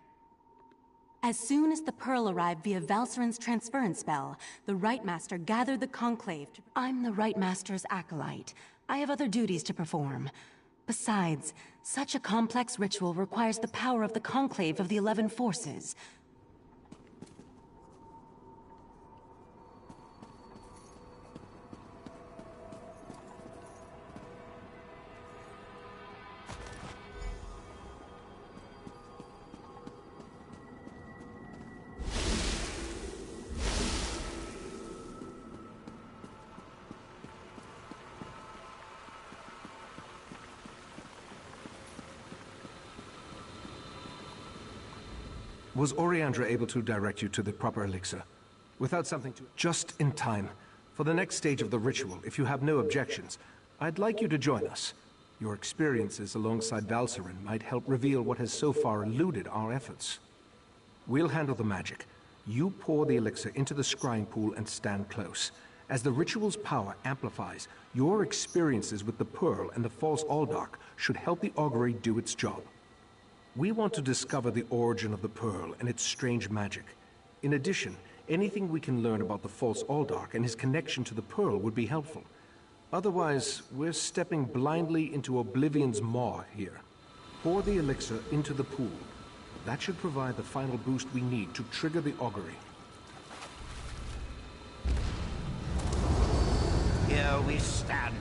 As soon as the pearl arrived via Valcerin's transference spell, the Rite Master gathered the Conclave. I'm the Rite Master's acolyte. I have other duties to perform. Besides, such a complex ritual requires the power of the Conclave of the 11 Forces. Was Oriandra able to direct you to the proper elixir? Without something to... Just in time. For the next stage of the ritual, if you have no objections, I'd like you to join us. Your experiences alongside Valcerin might help reveal what has so far eluded our efforts. We'll handle the magic. You pour the elixir into the scrying pool and stand close. As the ritual's power amplifies, your experiences with the Pearl and the false Aldark should help the augury do its job. We want to discover the origin of the Pearl and its strange magic. In addition, Anything we can learn about the false Aldark and his connection to the Pearl would be helpful. Otherwise, we're stepping blindly into Oblivion's maw here. Pour the elixir into the pool. That should provide the final boost we need to trigger the augury. Here we stand,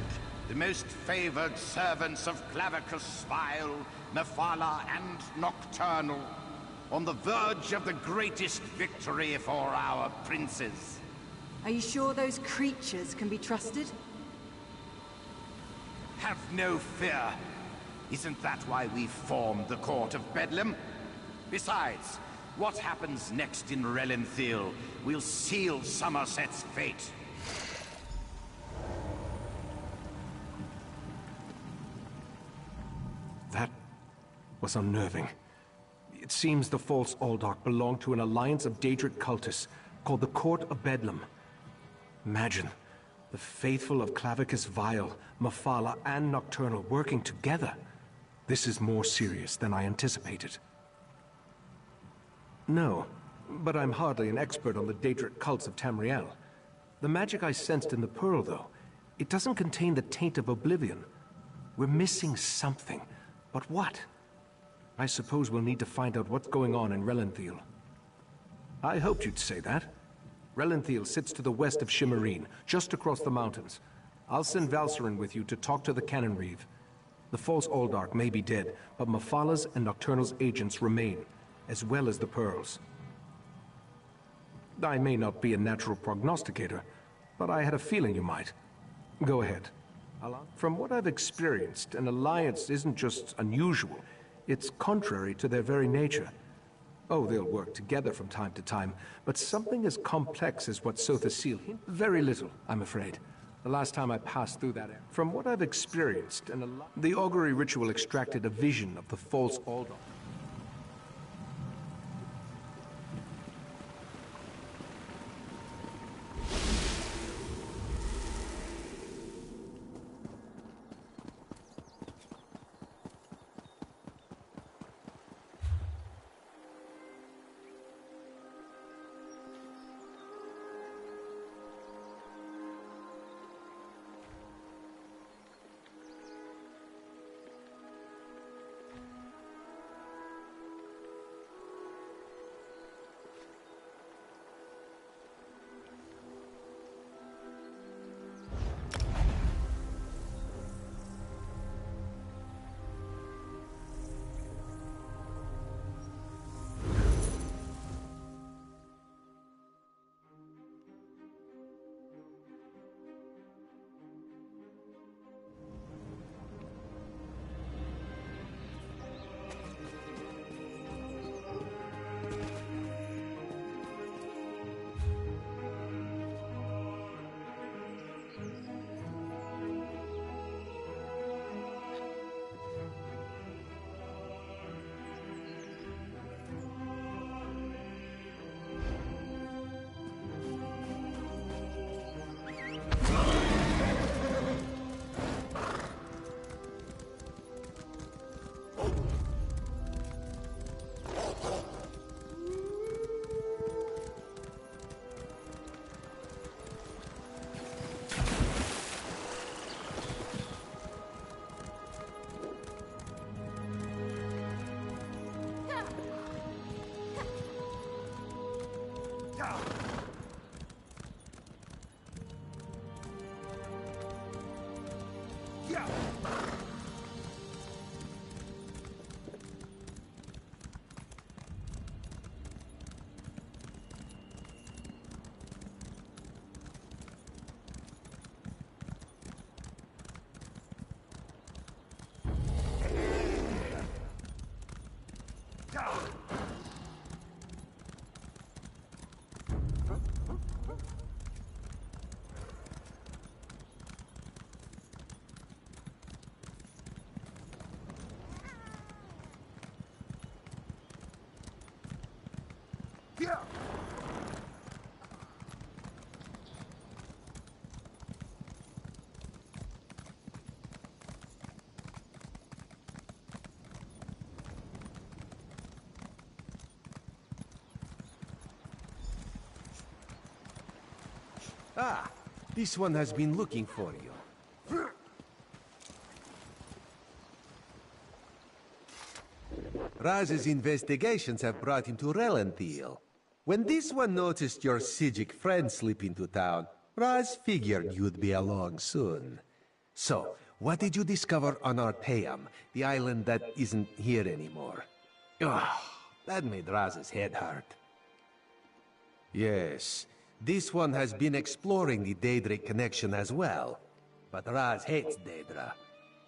the most favored servants of Clavicus Spile, Mephala, and Nocturnal, on the verge of the greatest victory for our princes. Are you sure those creatures can be trusted? Have no fear. Isn't that why we formed the Court of Bedlam? Besides, what happens next in Relenthiel will seal Somerset's fate. That was unnerving. It seems the false Aldark belonged to an alliance of Daedric cultists called the Court of Bedlam. Imagine, the faithful of Clavicus Vile, Mephala, and Nocturnal working together. This is more serious than I anticipated. No, but I'm hardly an expert on the Daedric cults of Tamriel. The magic I sensed in the Pearl, though, it doesn't contain the taint of Oblivion. We're missing something. But what? I suppose we'll need to find out what's going on in Relenthiel. I hoped you'd say that. Relenthiel sits to the west of Shimmerine, just across the mountains. I'll send Valcerin with you to talk to the Cannon Reeve. The false Aldark may be dead, but Mephala's and Nocturnal's agents remain, as well as the Pearls. I may not be a natural prognosticator, but I had a feeling you might. Go ahead. From what I've experienced, an alliance isn't just unusual, it's contrary to their very nature. Oh, they'll work together from time to time, but something as complex as what Sotha Sil hinted, very little, I'm afraid. The last time I passed through that area. From what I've experienced, the augury ritual extracted a vision of the false Aldark. Ah, this one has been looking for you. Raz's investigations have brought him to Relenthiel. When this one noticed your Sijic friend slip into town, Raz figured you'd be along soon. So, what did you discover on Artaeum, the island that isn't here anymore? Ugh, that made Raz's head hurt. Yes, this one has been exploring the Daedric connection as well. But Raz hates Daedra.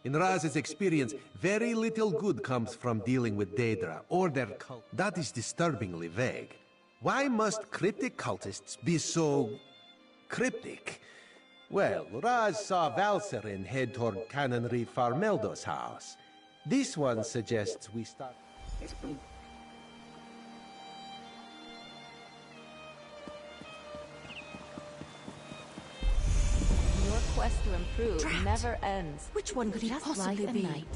In Raz's experience, very little good comes from dealing with Daedra or their cult. That is disturbingly vague. Why must cryptic cultists be so... cryptic? Well, Raz saw Valserin head toward Canonry Farmeldo's house. This one suggests we start... Your quest to improve Drat! never ends. Which one could he Just possibly like be? a knight.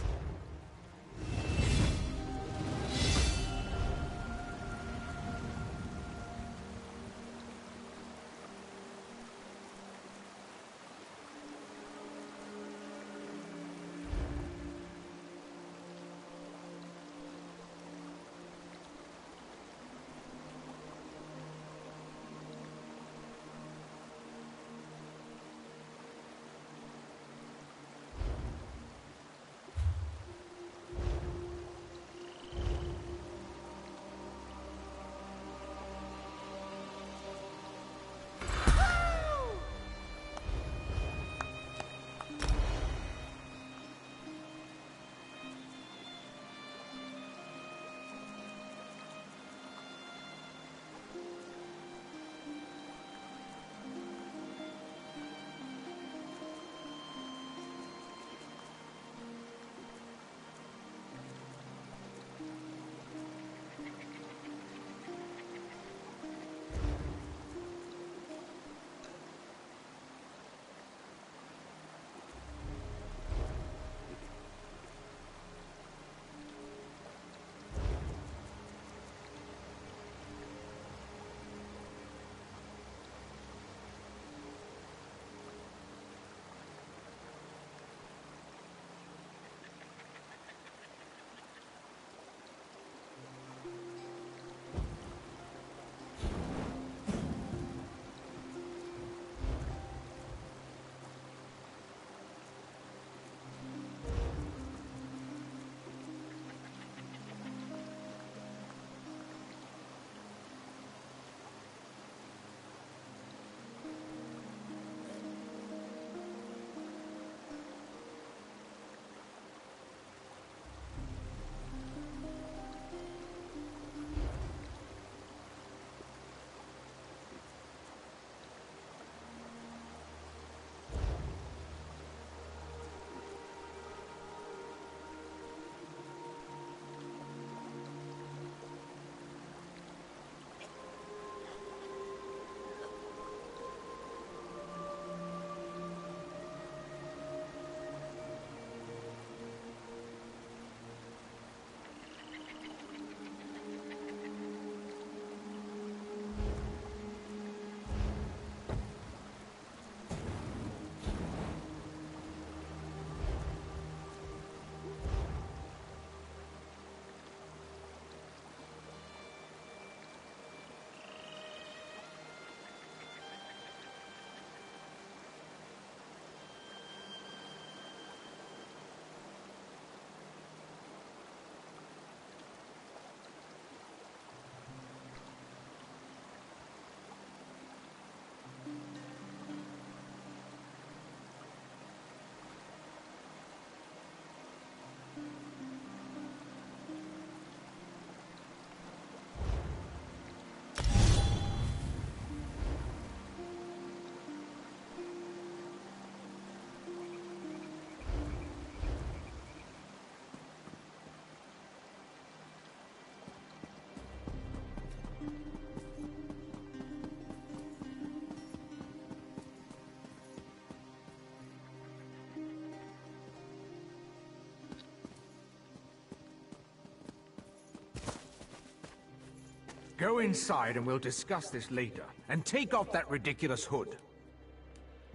Go inside and we'll discuss this later. And take off that ridiculous hood.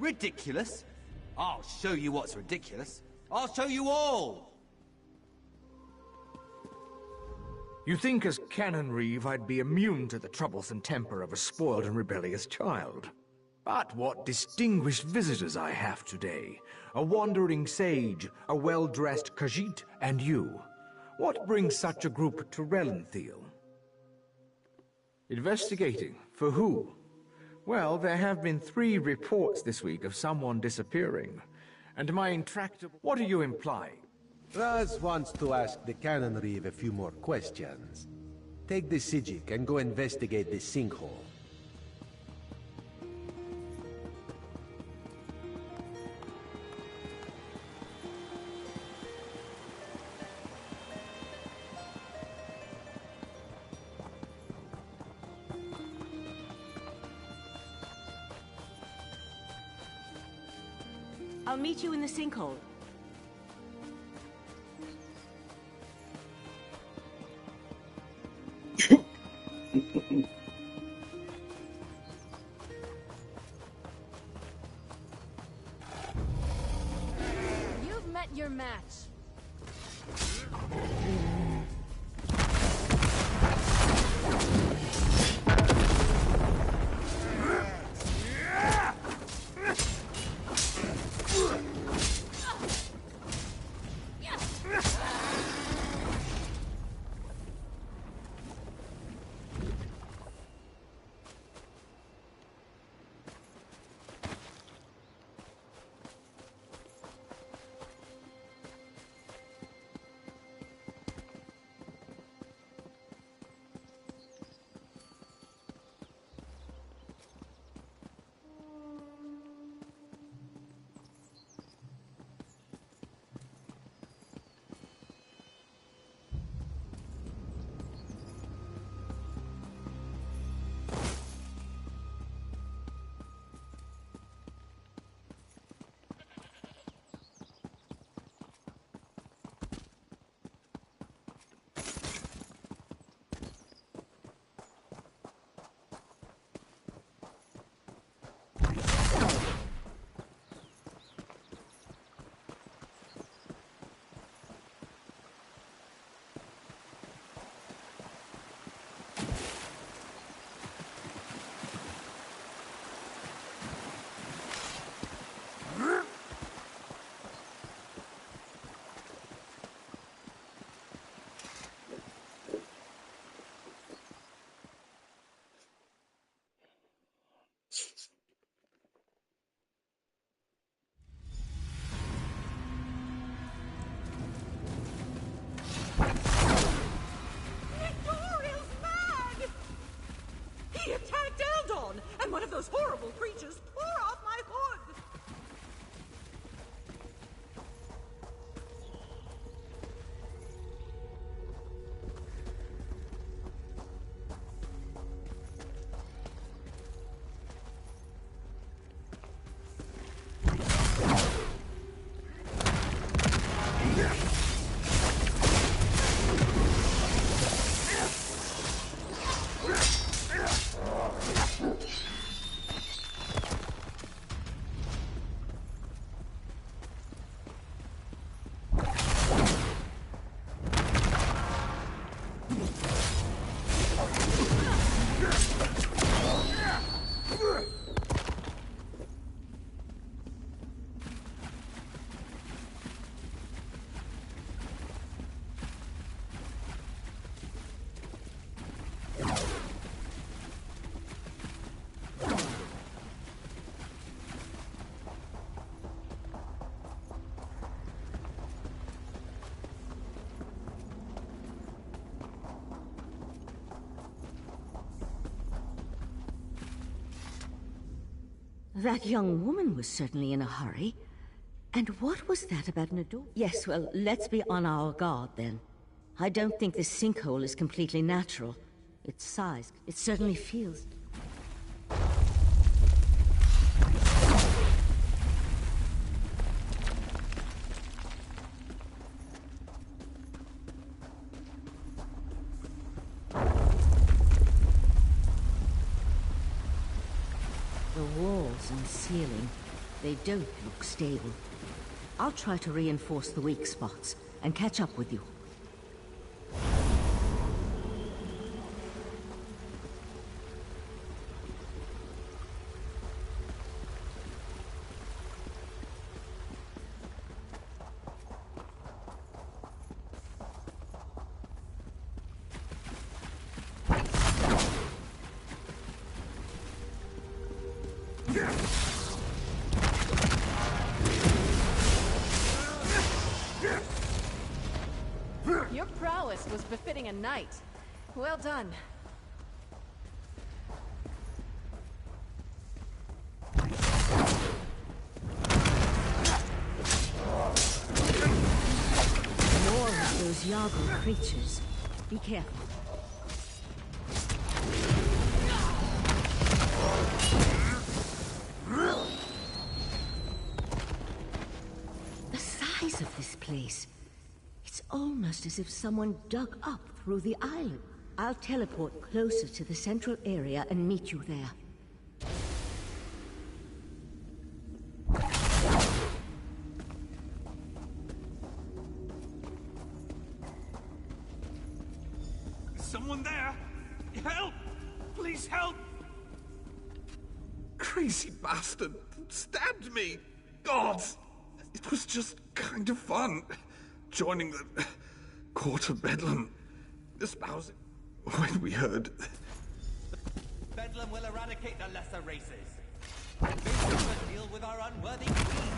Ridiculous? I'll show you what's ridiculous. I'll show you all! You think as Canon Reeve I'd be immune to the troublesome temper of a spoiled and rebellious child. But what distinguished visitors I have today. A wandering sage, a well-dressed Khajiit, and you. What brings such a group to Relenthal? Investigating. For who? Well, there have been 3 reports this week of someone disappearing. And my intractable... What are you implying? Raz wants to ask the Canon Reeve a few more questions. Take the Sijik and go investigate this sinkhole. I'll meet you in the sinkhole. You've met your match. He attacked Eldon, and one of those horrible creatures tore off my hood! That young woman was certainly in a hurry. And what was that about Nador? Yes, well, let's be on our guard then. I don't think this sinkhole is completely natural. Its size, it certainly feels... The walls and ceiling, They don't look stable. I'll try to reinforce the weak spots and catch up with you. Your prowess was befitting a knight. Well done. More of those Yago creatures. Be careful. The size of this place. It's almost as if someone dug up through the island. I'll teleport closer to the central area and meet you there. Someone there? Help! Please help! Crazy bastard stabbed me! God! It was just kind of fun. Joining the Court of Bedlam. Espousing when we heard... Bedlam will eradicate the lesser races. They will deal with our unworthy queen.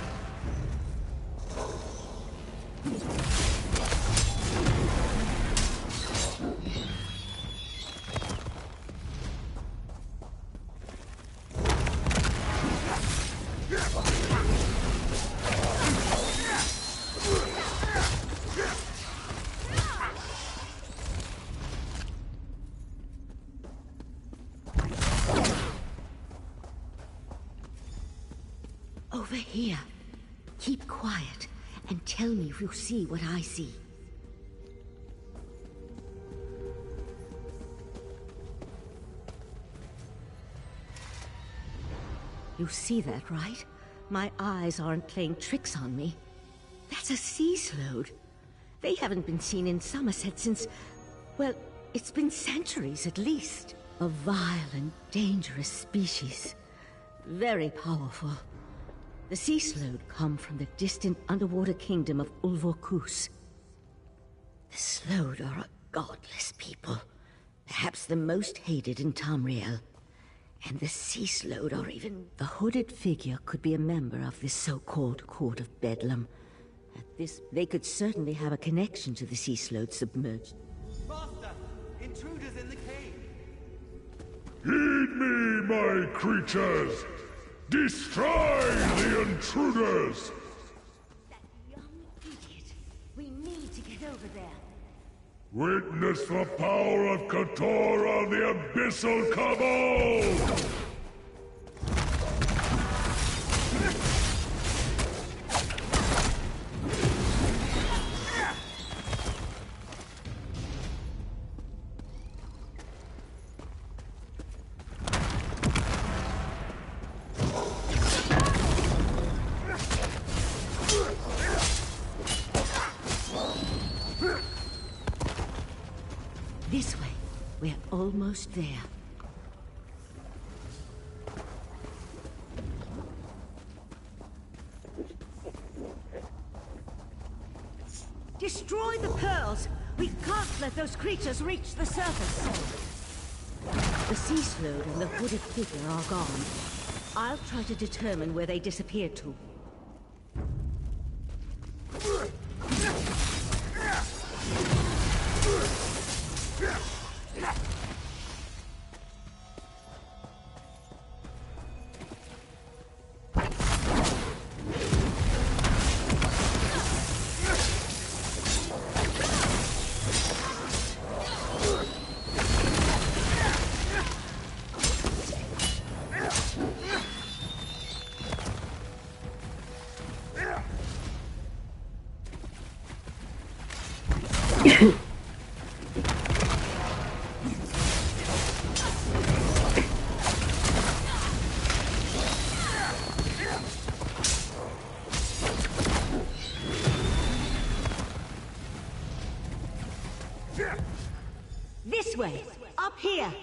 Over here. Keep quiet and tell me if you see what I see. You see that, right? My eyes aren't playing tricks on me. That's a sea slode. They haven't been seen in Somerset since... well, it's been centuries at least. A vile and dangerous species. Very powerful. The sea slode come from the distant underwater kingdom of Ulvorkus. The slode are a godless people. Perhaps the most hated in Tamriel. And the sea slode are even... The hooded figure could be a member of this so-called Court of Bedlam. At this, they could certainly have a connection to the sea slode submerged. Master, intruders in the cave. Heed me, my creatures! Destroy the intruders! That young idiot. We need to get over there. Witness the power of Katora, the Abyssal Cabal! This way. We're almost there. Destroy the pearls! We can't let those creatures reach the surface! The sea slode and the hooded figure are gone. I'll try to determine where they disappeared to. This way! Up here!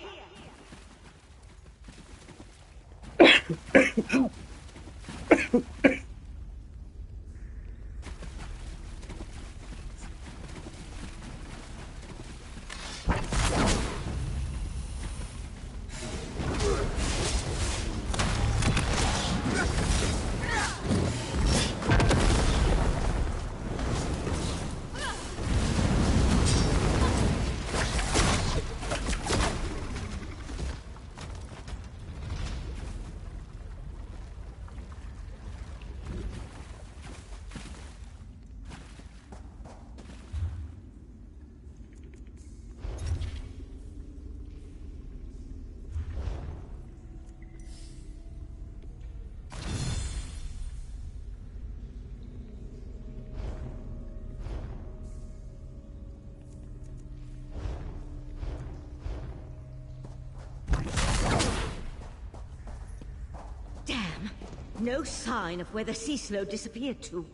Damn! No sign of where the sea slow disappeared to.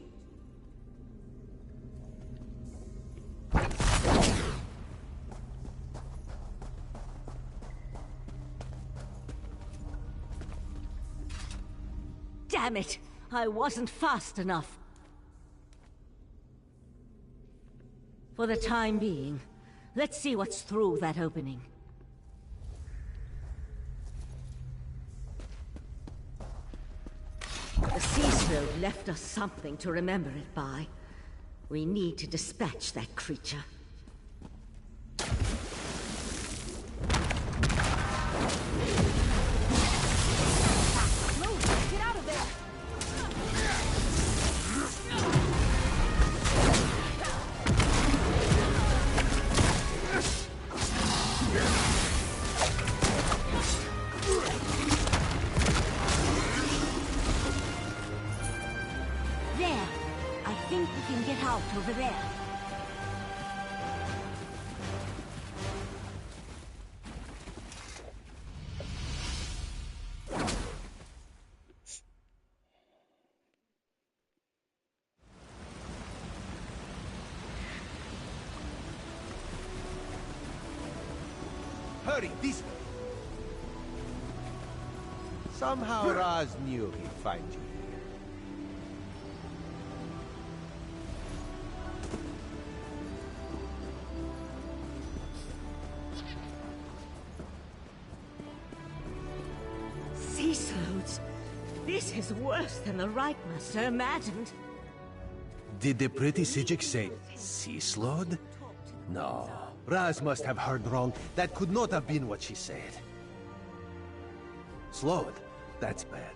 Damn it! I wasn't fast enough. For the time being, let's see what's through that opening. The sea slow left us something to remember it by. We need to dispatch that creature. Get out of there! There! I think we can get out over there. Hurry, this way. Somehow Raz knew he'd find you here. Sea slows. This is worse than the Right Master imagined. Did the pretty Sijik say sea slowed? No. Raz must have heard wrong. That could not have been what she said. Slowed? That's bad.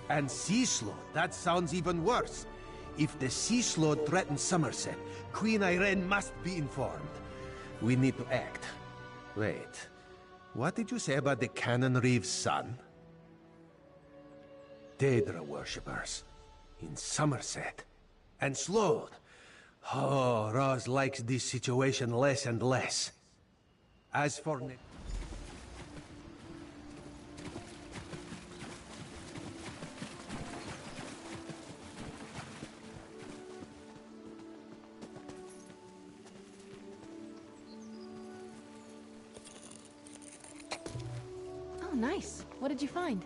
And sea slowed? That sounds even worse. If the sea slowed threatens Somerset, Queen Irene must be informed. We need to act. Wait. What did you say about the Cannon Reeve's son? Daedra worshippers. In Somerset. And slowed. Oh, Raz likes this situation less and less. As for Oh, nice. What did you find?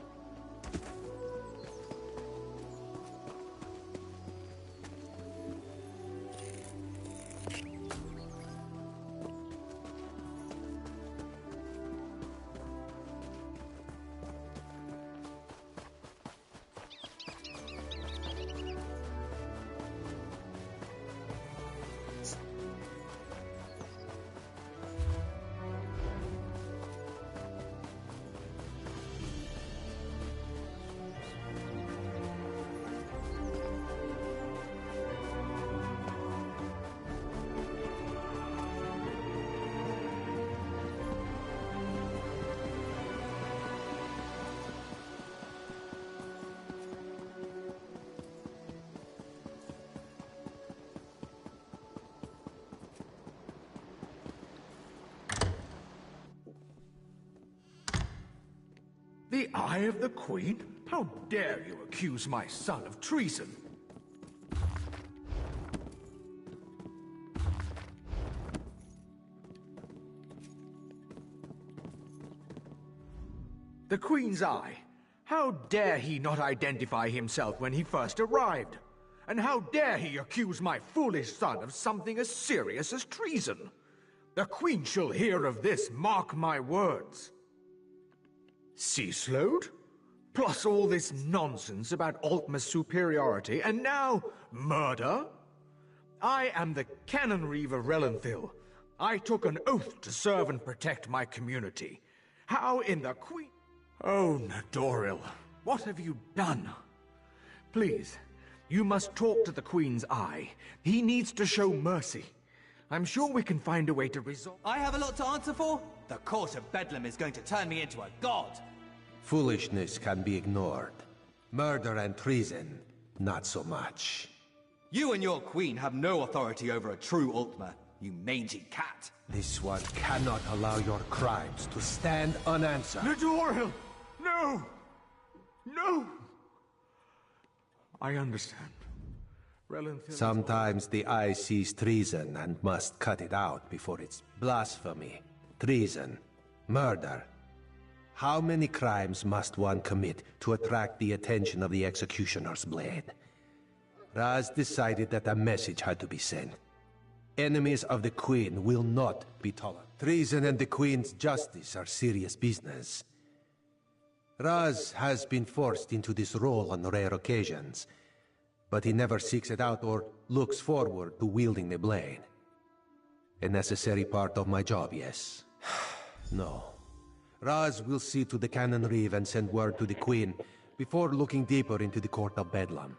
The Eye of the Queen? How dare you accuse my son of treason? The Queen's Eye. How dare he not identify himself when he first arrived? And how dare he accuse my foolish son of something as serious as treason? The Queen shall hear of this, mark my words. Sea slowed? Plus all this nonsense about Altma's superiority, and now murder? I am the Canon Reeve of Relenthil. I took an oath to serve and protect my community. How in the Queen... Oh, Nadoril, what have you done? Please, you must talk to the Queen's Eye. He needs to show mercy. I'm sure we can find a way to resolve... I have a lot to answer for? The Court of Bedlam is going to turn me into a god. Foolishness can be ignored. Murder and treason, not so much. You and your queen have no authority over a true Altma, you mangy cat. This one cannot allow your crimes to stand unanswered. Nadoril! No! No! I understand. Relenthil... Sometimes the eye sees treason and must cut it out before it's blasphemy, treason, murder. How many crimes must one commit to attract the attention of the executioner's blade? Raz decided that a message had to be sent. Enemies of the Queen will not be tolerated. Treason and the Queen's justice are serious business. Raz has been forced into this role on rare occasions, but he never seeks it out or looks forward to wielding the blade. A necessary part of my job, yes. No. Raz will see to the Canon Reeve and send word to the Queen before looking deeper into the Court of Bedlam.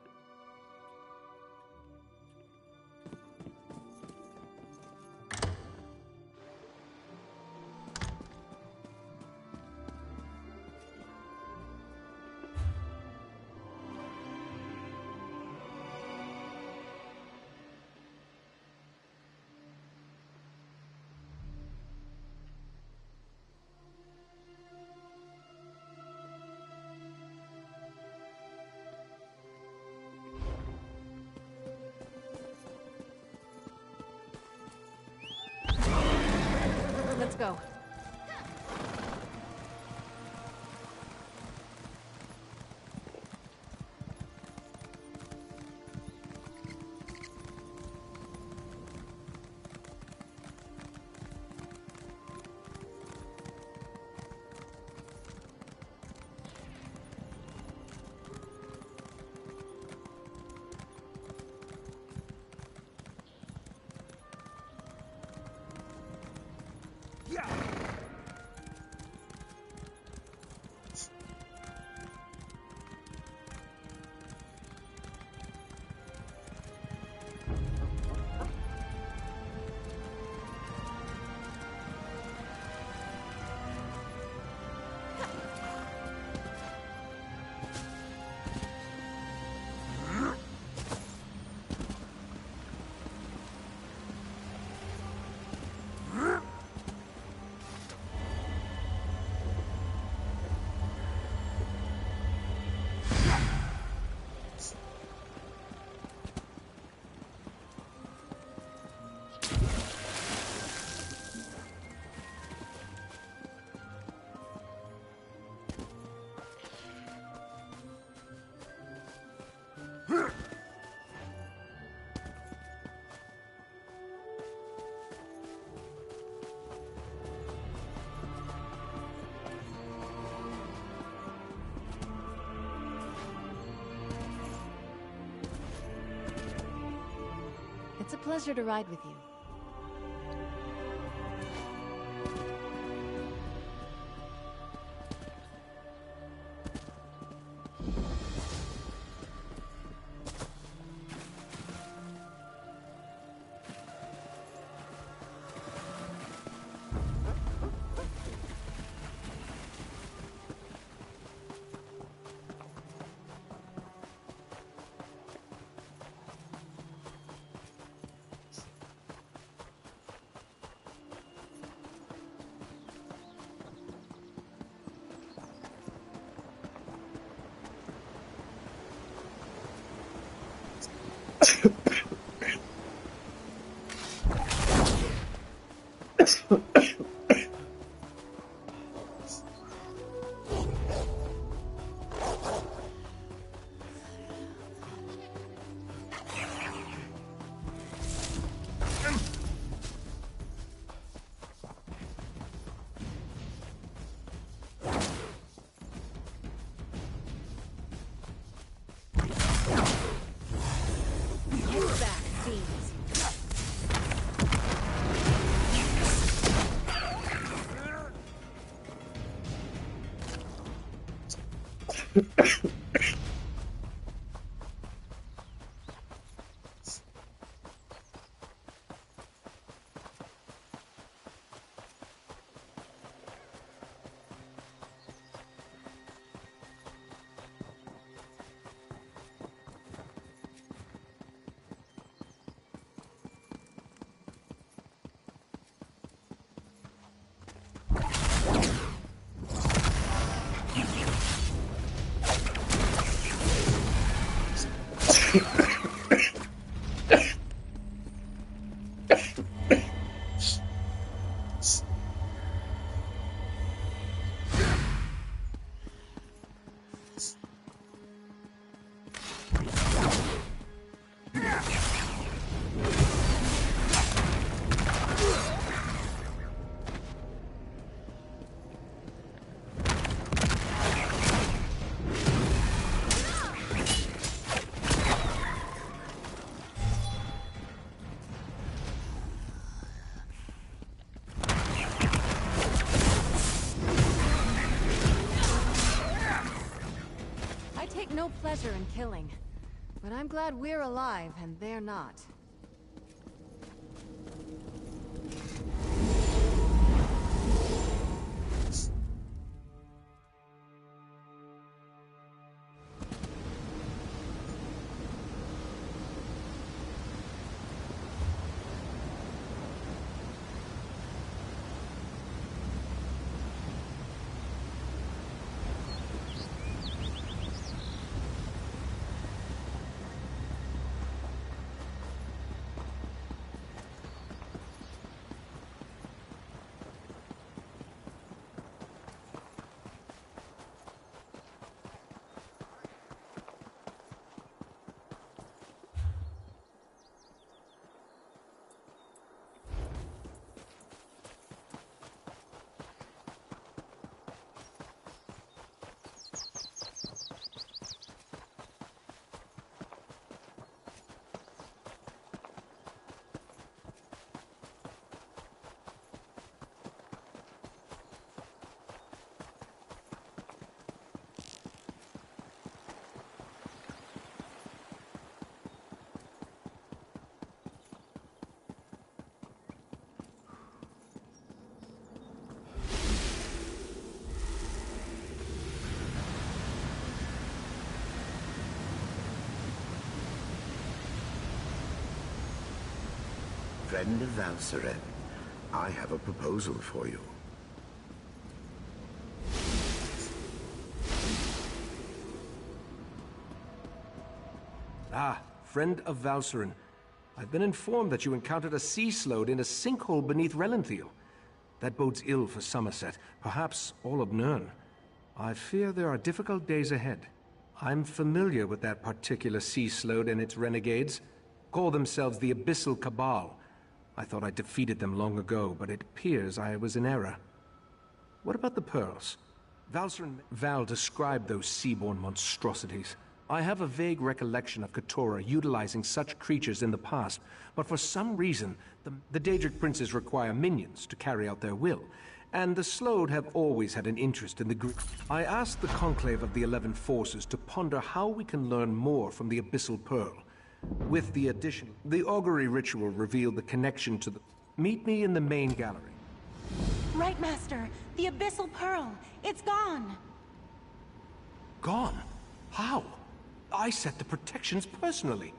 Let's go. It's a pleasure to ride with you. I take no pleasure in killing, but I'm glad we're alive and they're not. Friend of Valseren, I have a proposal for you. Ah, friend of Valseren. I've been informed that you encountered a sea slode in a sinkhole beneath Relenthiel. That bodes ill for Somerset, perhaps all of Nirn. I fear there are difficult days ahead. I'm familiar with that particular sea slode and its renegades. Call themselves the Abyssal Cabal. I thought I defeated them long ago, but it appears I was in error. What about the pearls? Val described those seaborne monstrosities. I have a vague recollection of Katora utilizing such creatures in the past, but for some reason, the Daedric princes require minions to carry out their will, and the Slode have always had an interest in the Greek. I asked the Conclave of the 11 Forces to ponder how we can learn more from the Abyssal Pearl. With the addition, the augury ritual revealed the connection to the... Meet me in the main gallery. Right, Master. The Abyssal Pearl. It's gone. Gone? How? I set the protections personally.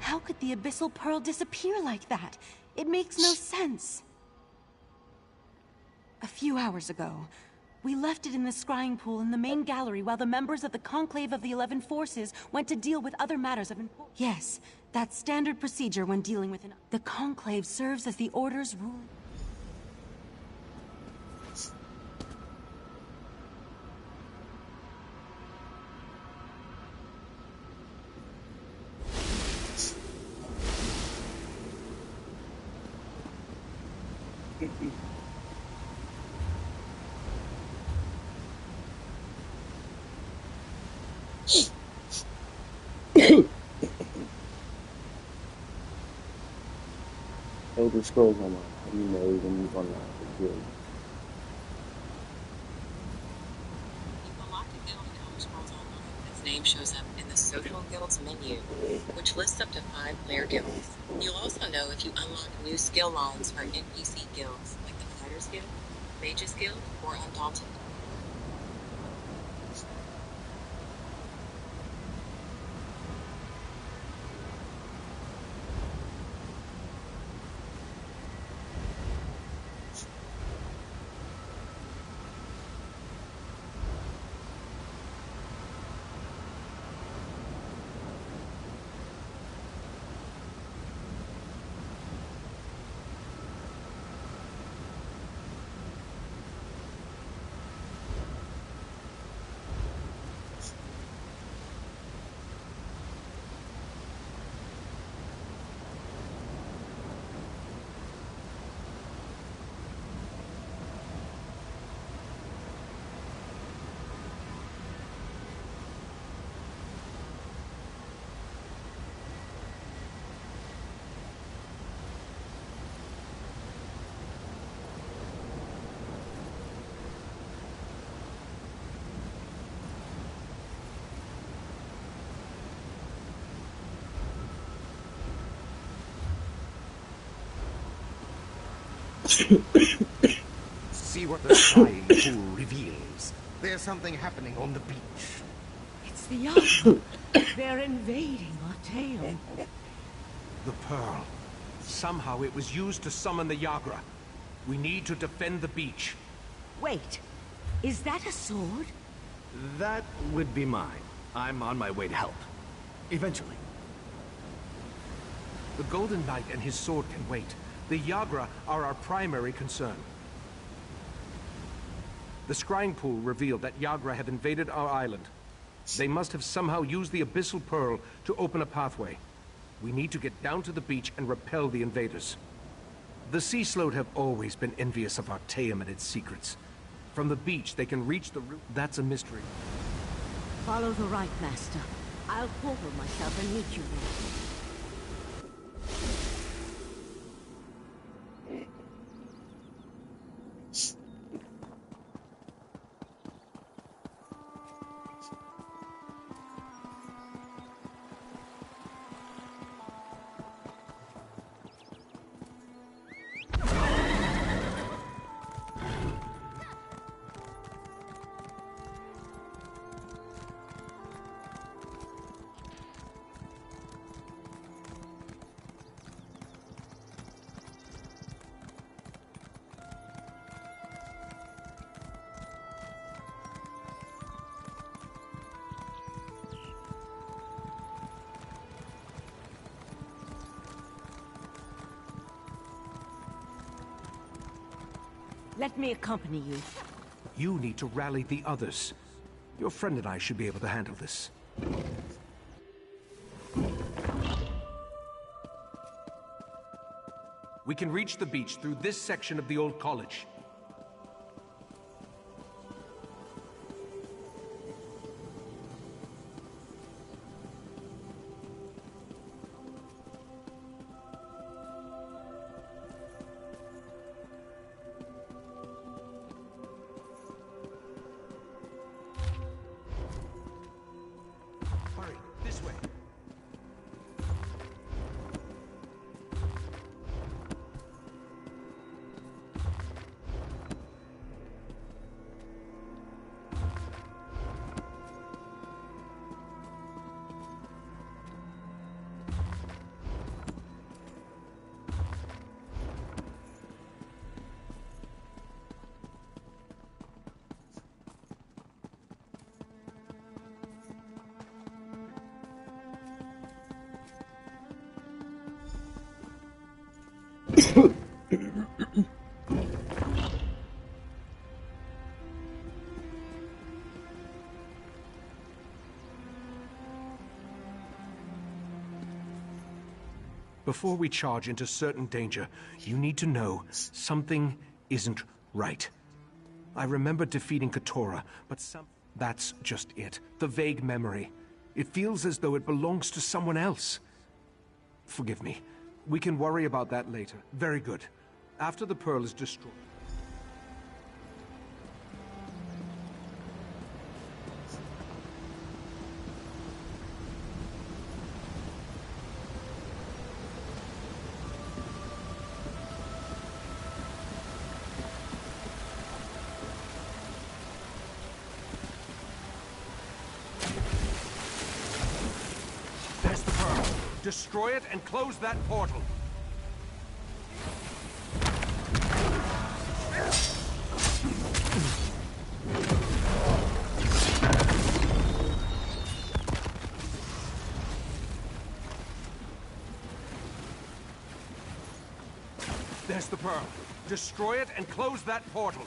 How could the Abyssal Pearl disappear like that? It makes no sense. A few hours ago, we left it in the scrying pool in the main gallery while the members of the Conclave of the 11 Forces went to deal with other matters of importance. Yes, that's standard procedure when dealing with an... The Conclave serves as the Order's rule. Elder Scrolls Online. How do you know when you've unlocked the guild? You've unlocked a guild in Elder Scrolls Online. Its name shows up in the Social Guilds menu, which lists up to 5 player guilds. You'll also know if you unlock new skill lines for NPC guilds, like the Fighters Guild, Mages Guild, or Undaunted. See what the scrying pool reveals. There's something happening on the beach. It's the Yagra. They're invading Artaeum. The Pearl. Somehow it was used to summon the Yagra. We need to defend the beach. Wait, is that a sword? That would be mine. I'm on my way to help. Eventually. The Golden Knight and his sword can wait. The Yagra are our primary concern. The scrying pool revealed that Yagra have invaded our island. They must have somehow used the Abyssal Pearl to open a pathway. We need to get down to the beach and repel the invaders. The Sea Sloat have always been envious of Artaeum and its secrets. From the beach, they can reach the root. That's a mystery. Follow the right, Master. I'll portal myself and meet you there. Let me accompany you. You need to rally the others. Your friend and I should be able to handle this. We can reach the beach through this section of the old college. Hurry, this way. Before we charge into certain danger, you need to know something isn't right. I remember defeating Katora, but that's just it. The vague memory. It feels as though it belongs to someone else. Forgive me. We can worry about that later. Very good. After the pearl is destroyed. There's the pearl. Destroy it and close that portal. There's the pearl. Destroy it and close that portal.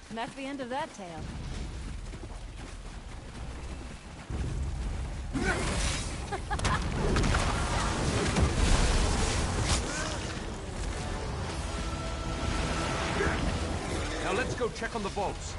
And that's the end of that tale. Now let's go check on the vaults.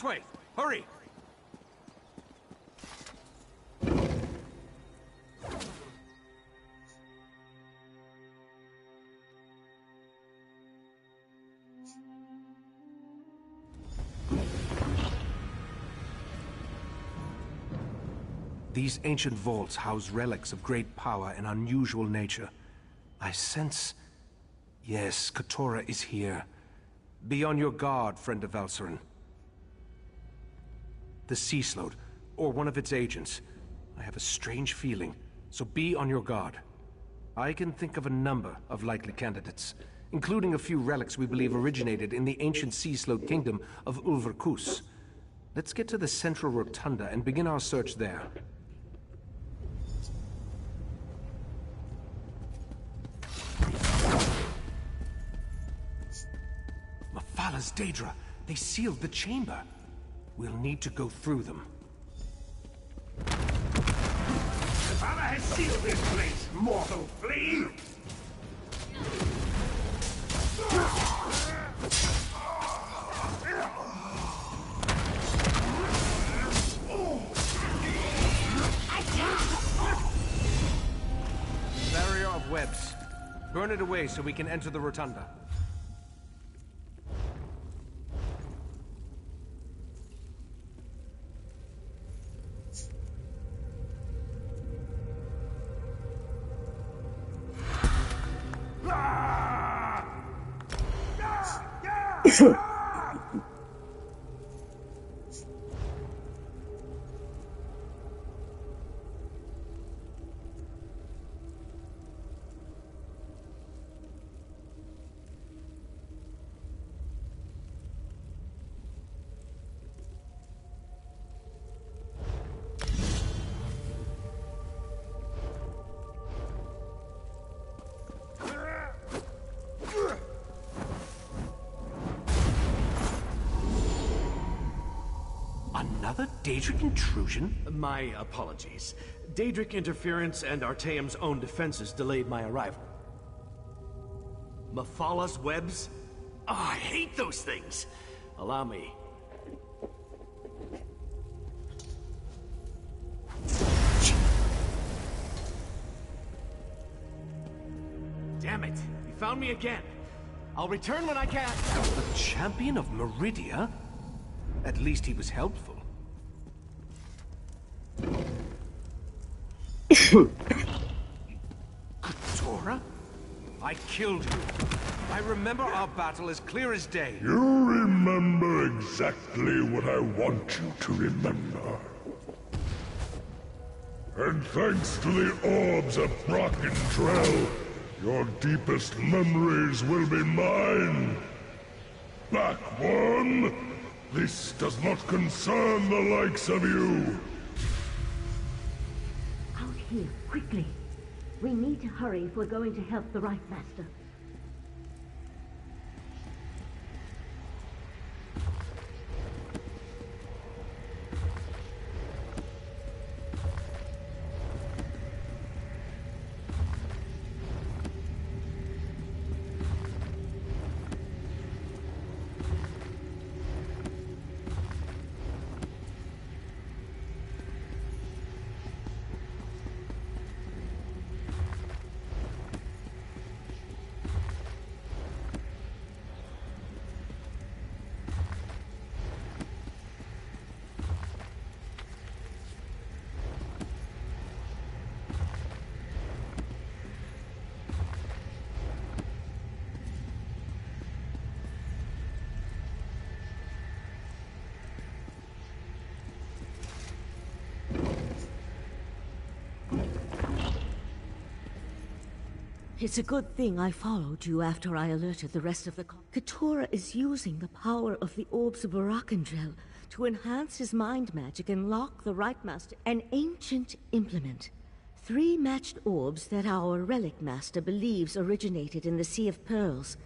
This way! Hurry! These ancient vaults house relics of great power and unusual nature. I sense... Yes, Katora is here. Be on your guard, friend of Valsarin. The Sea Slode, or one of its agents. I have a strange feeling, so be on your guard. I can think of a number of likely candidates, including a few relics we believe originated in the ancient Sea Slode kingdom of Ulverkus. Let's get to the central rotunda and begin our search there. Mephalas Daedra, they sealed the chamber. We'll need to go through them. Mephala has sealed this place, mortal flea! Barrier of webs. Burn it away so we can enter the rotunda. Another Daedric intrusion? My apologies. Daedric interference and Artaeum's own defenses delayed my arrival. Mephala's webs? I hate those things! Allow me. Damn it! You found me again! I'll return when I can! The champion of Meridia? At least he was helpful. Katora? I killed you. I remember our battle as clear as day. You remember exactly what I want you to remember. And thanks to the orbs of Brock and Drell, your deepest memories will be mine. Back one! This does not concern the likes of you. Out here, quickly. We need to hurry if we're going to help the Right Master. It's a good thing I followed you after I alerted the rest of the Katora is using the power of the Orbs of Barakandrel to enhance his mind magic and lock the Right Master, an ancient implement. 3 matched orbs that our Relic Master believes originated in the Sea of Pearls.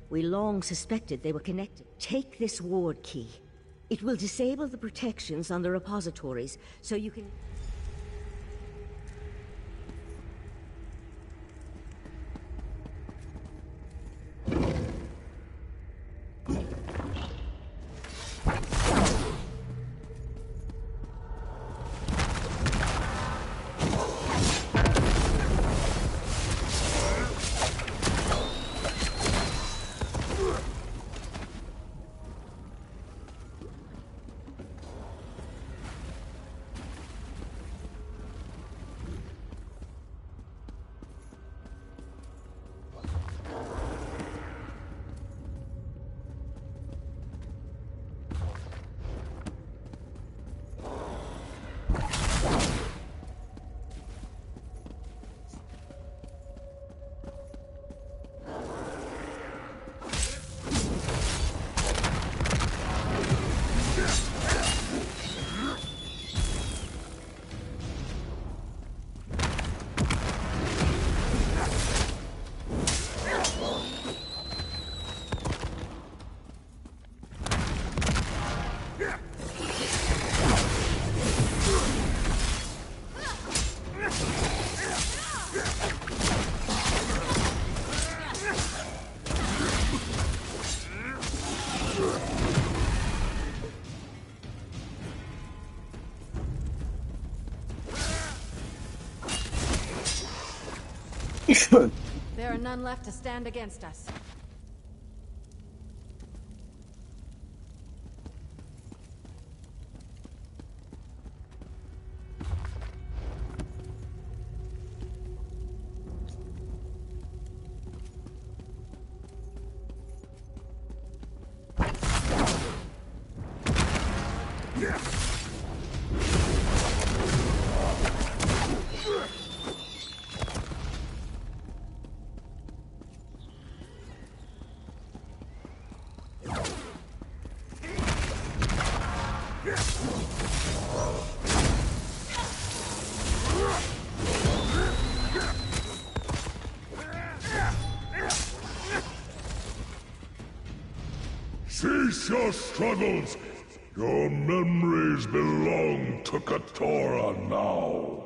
We long suspected they were connected. Take this ward key. It will disable the protections on the repositories, so you can... There are none left to stand against us. Cease your struggles! Your memories belong to Katora now.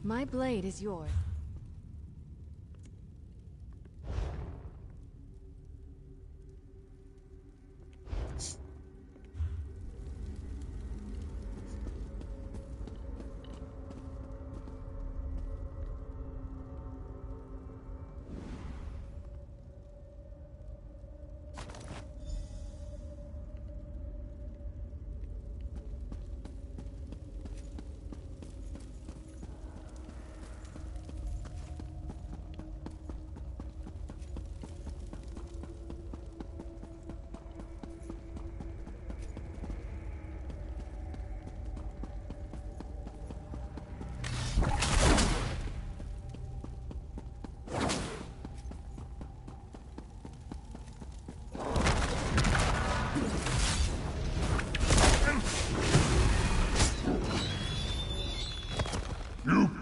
My blade is yours.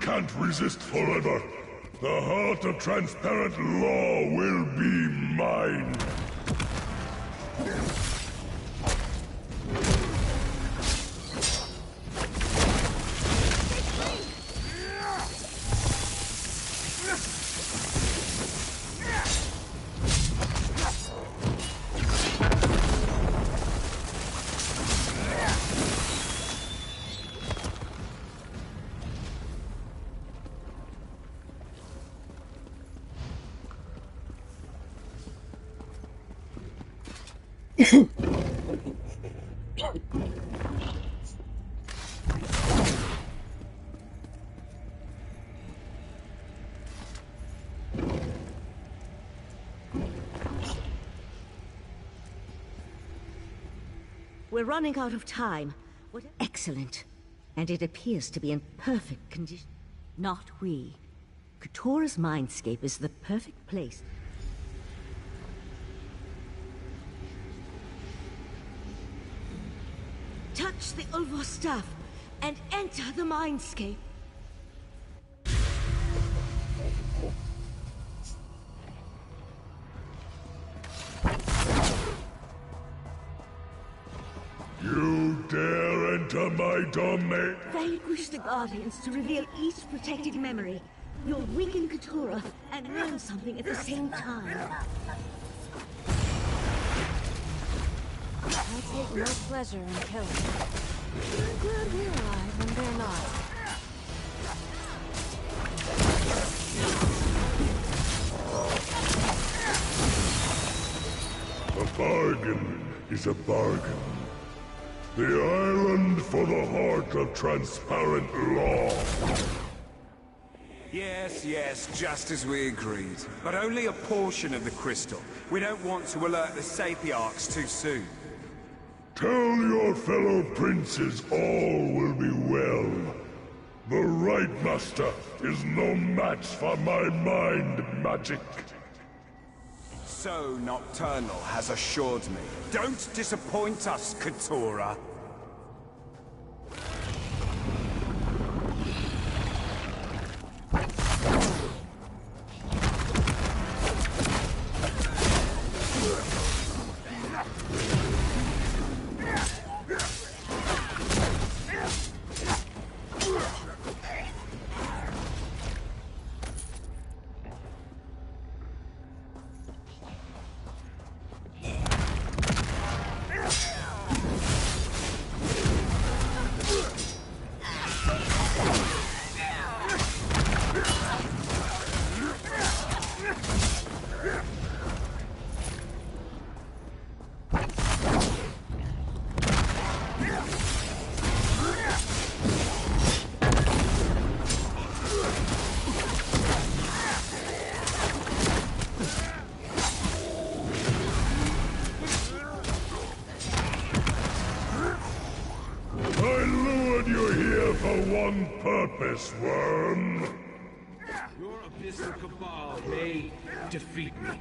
Can't resist forever. The heart of transparent law will be mine. We're running out of time. What excellent. And it appears to be in perfect condition. Not we. Katora's mindscape is the perfect place. Touch the Ulvos staff and enter the mindscape. You dare enter my domain? Vanquish the Guardians to reveal each protected memory. You'll weaken Katora and learn something at the same time. I take no pleasure in killing. I'm glad we're alive and they're not. A bargain is a bargain. The island for the heart of transparent law. Yes, just as we agreed. But only a portion of the crystal. We don't want to alert the Sapiarchs too soon. Tell your fellow princes all will be well. The right master is no match for my mind magic. So Nocturnal has assured me. Don't disappoint us, Katora. One purpose, worm. Your Abyssal Cabal may defeat me,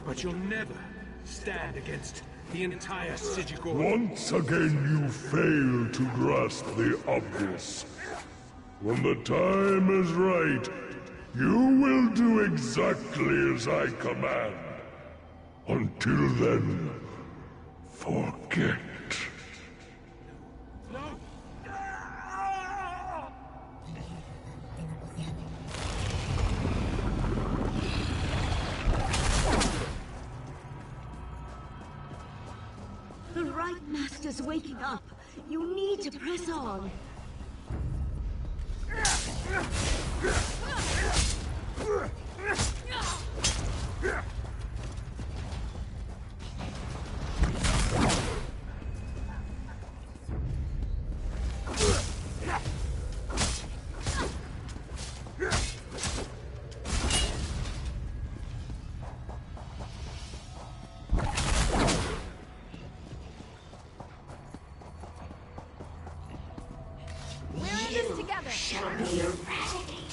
but you'll never stand against the entire Sigigor. Once again you fail to grasp the obvious. When the time is right, you will do exactly as I command. Until then, forget. is waking up. You need to press on. Shall be eradicated.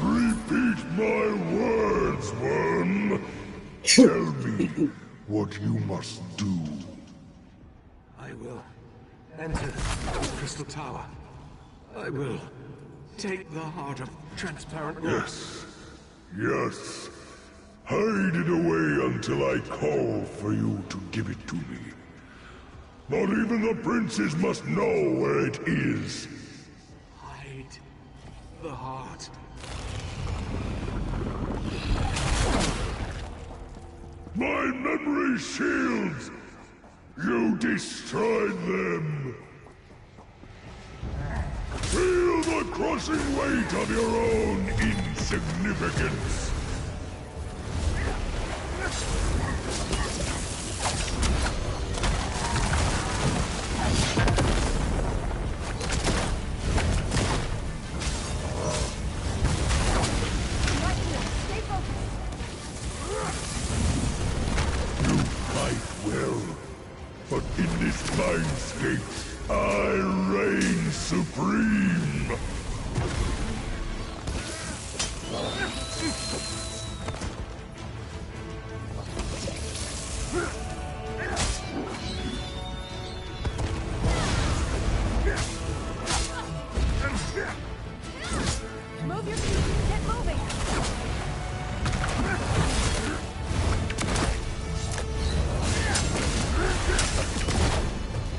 Repeat my words, worm. Tell me what you must do. I will enter the Crystal Tower. I will take the heart of transparent light. Yes. Yes. Hide it away until I call for you to give it to me. Not even the princes must know where it is. Hide the heart. My memory shields! You destroyed them! Feel the crushing weight of your own insignificance! But in this mindscape, I reign supreme! Move your feet. Get moving.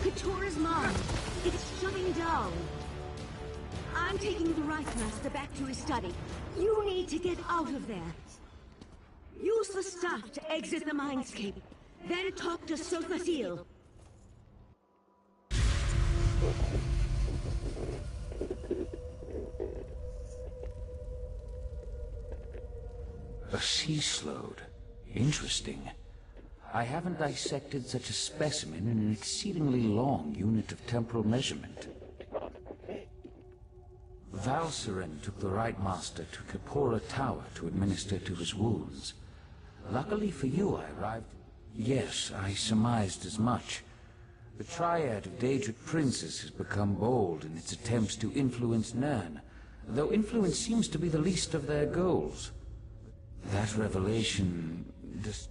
Couture is mine. It's shutting down. I'm taking the Right Master back to his study. You need to get out of there. Use the staff to exit the mindscape. Then talk to Sothasil. A sea slode. Interesting. I haven't dissected such a specimen in an exceedingly long unit of temporal measurement. Valseren took the Right Master to Kapora Tower to administer to his wounds. Luckily for you, I arrived... Yes, I surmised as much. The triad of Daedric princes has become bold in its attempts to influence Nirn, though influence seems to be the least of their goals. That revelation... just...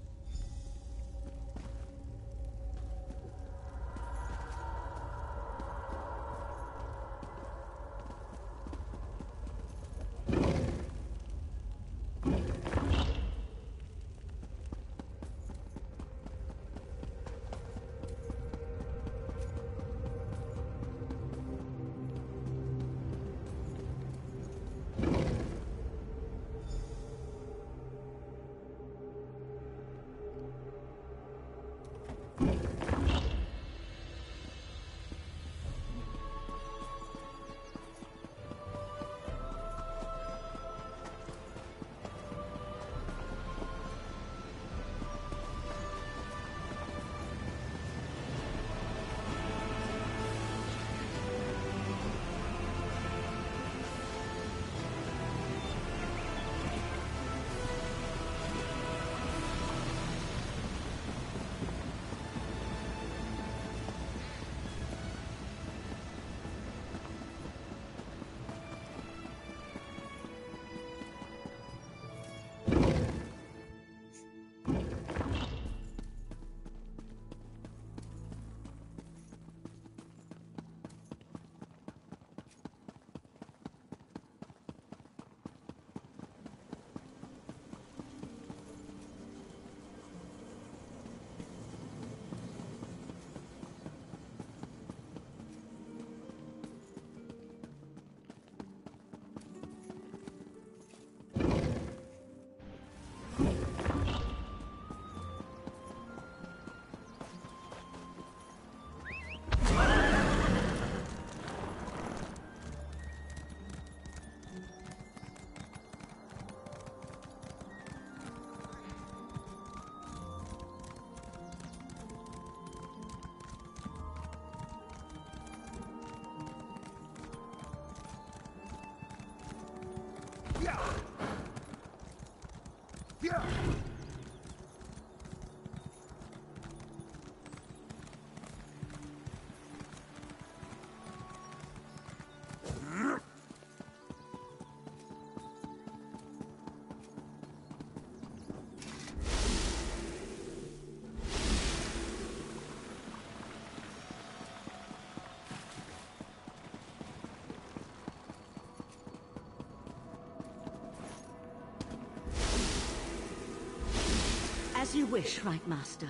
As you wish, Right Master.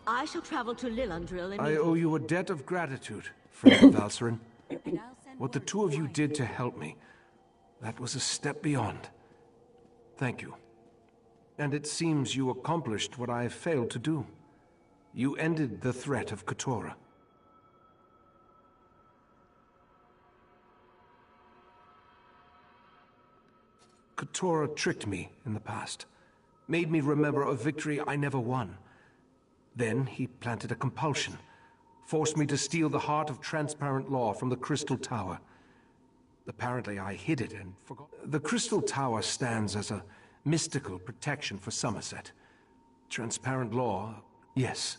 I shall travel to Lilundril immediately. I owe you a debt of gratitude, friend Valcerin. What the two of you did to help me, that was a step beyond. Thank you. And it seems you accomplished what I failed to do. You ended the threat of Katora. Katora tricked me in the past, made me remember a victory I never won. Then he planted a compulsion, forced me to steal the heart of transparent law from the Crystal Tower. Apparently I hid it and forgot. The Crystal Tower stands as a mystical protection for Somerset. Transparent law, yes,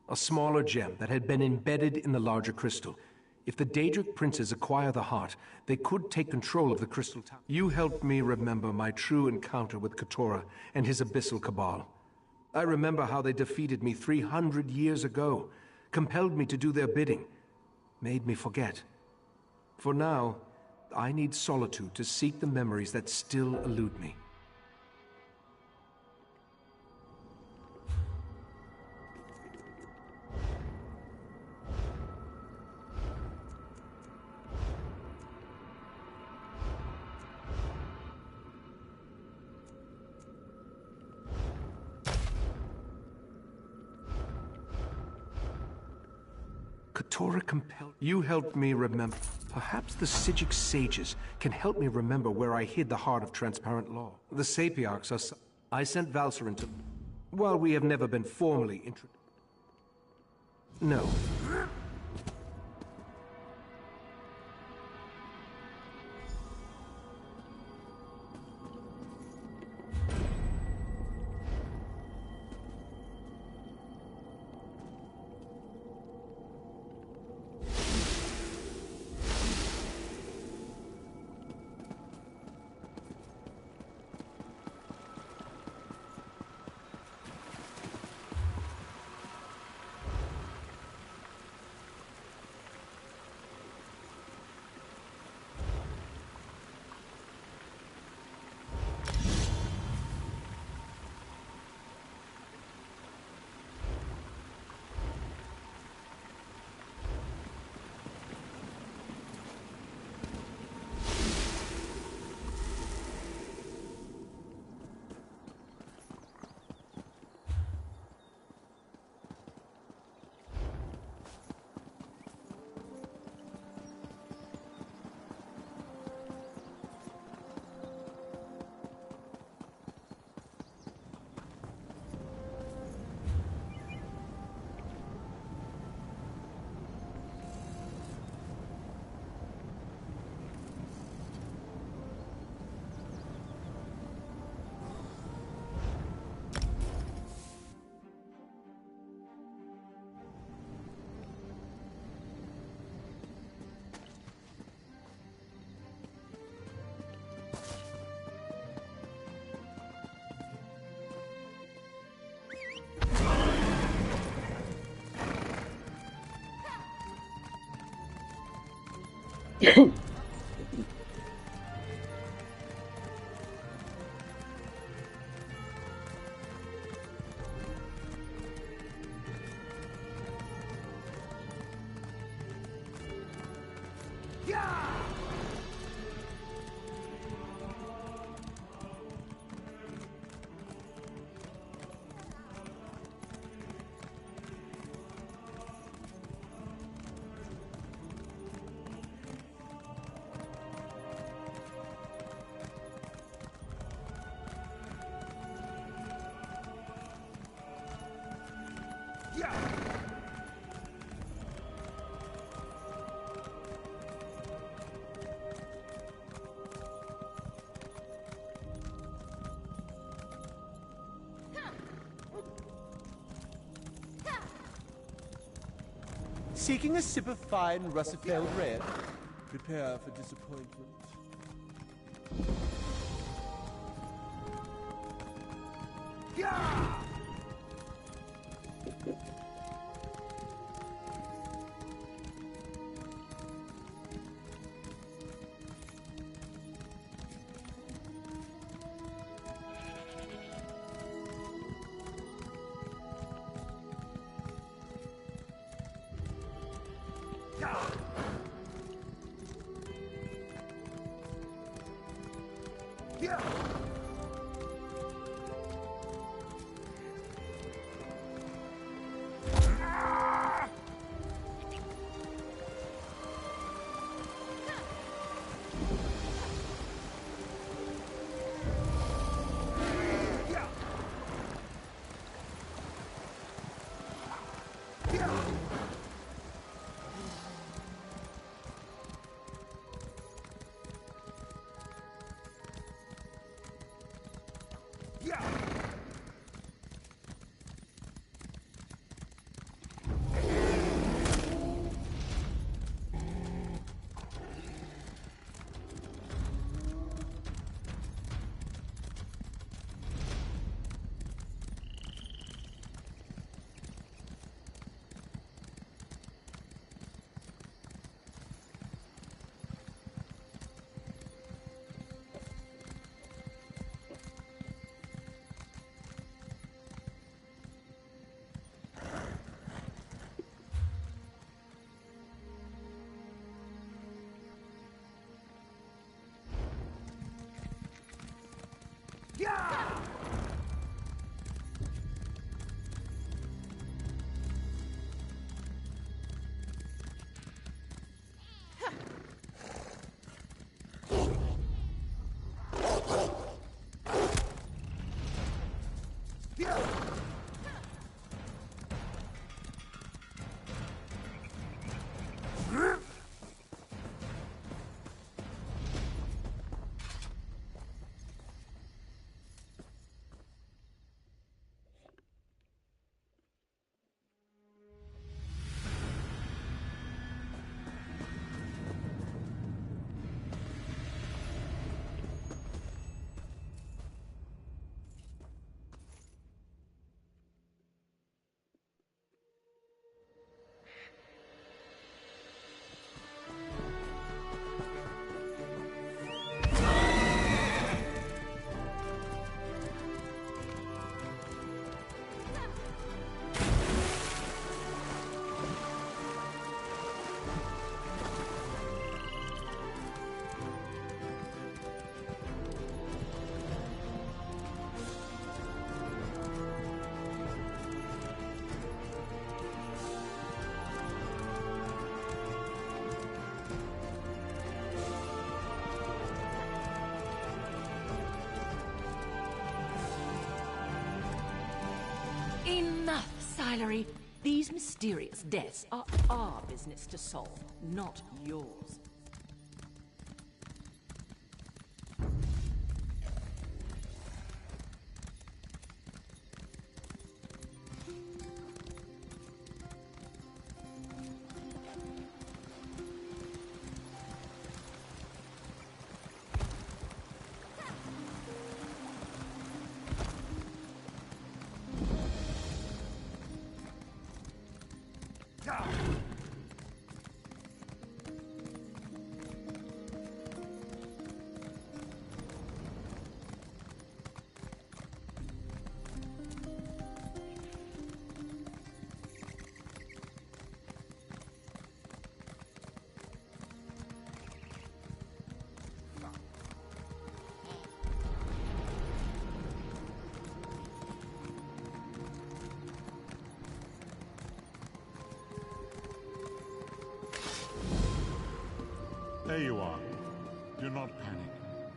a smaller gem that had been embedded in the larger crystal. If the Daedric princes acquire the heart, they could take control of the Crystal Tower. You helped me remember my true encounter with Katora and his Abyssal Cabal. I remember how they defeated me 300 years ago, compelled me to do their bidding, made me forget. For now, I need solitude to seek the memories that still elude me. Katora compelled... You helped me remember. Perhaps the Psijic sages can help me remember where I hid the heart of transparent law. The Sapiarchs are... I sent Valcerin to... While we have never been formally introduced... No. Seeking a sip of fine Russifeld red? Prepare for disappointment. Sylary, these mysterious deaths are our business to solve, not yours. There you are. Do not panic.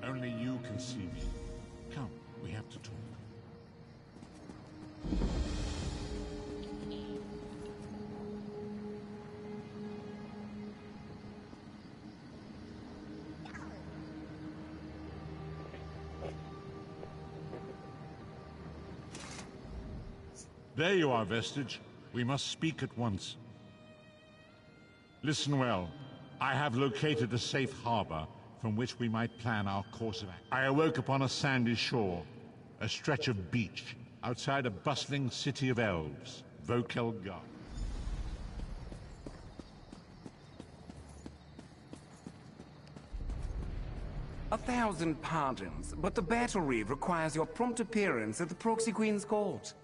Only you can see me. Come, we have to talk. There you are, Vestige. We must speak at once. Listen well. I have located a safe harbor from which we might plan our course of action. I awoke upon a sandy shore, a stretch of beach, outside a bustling city of elves, Vokelgar. 1,000 pardons, but the battle reeve requires your prompt appearance at the Proxy Queen's court.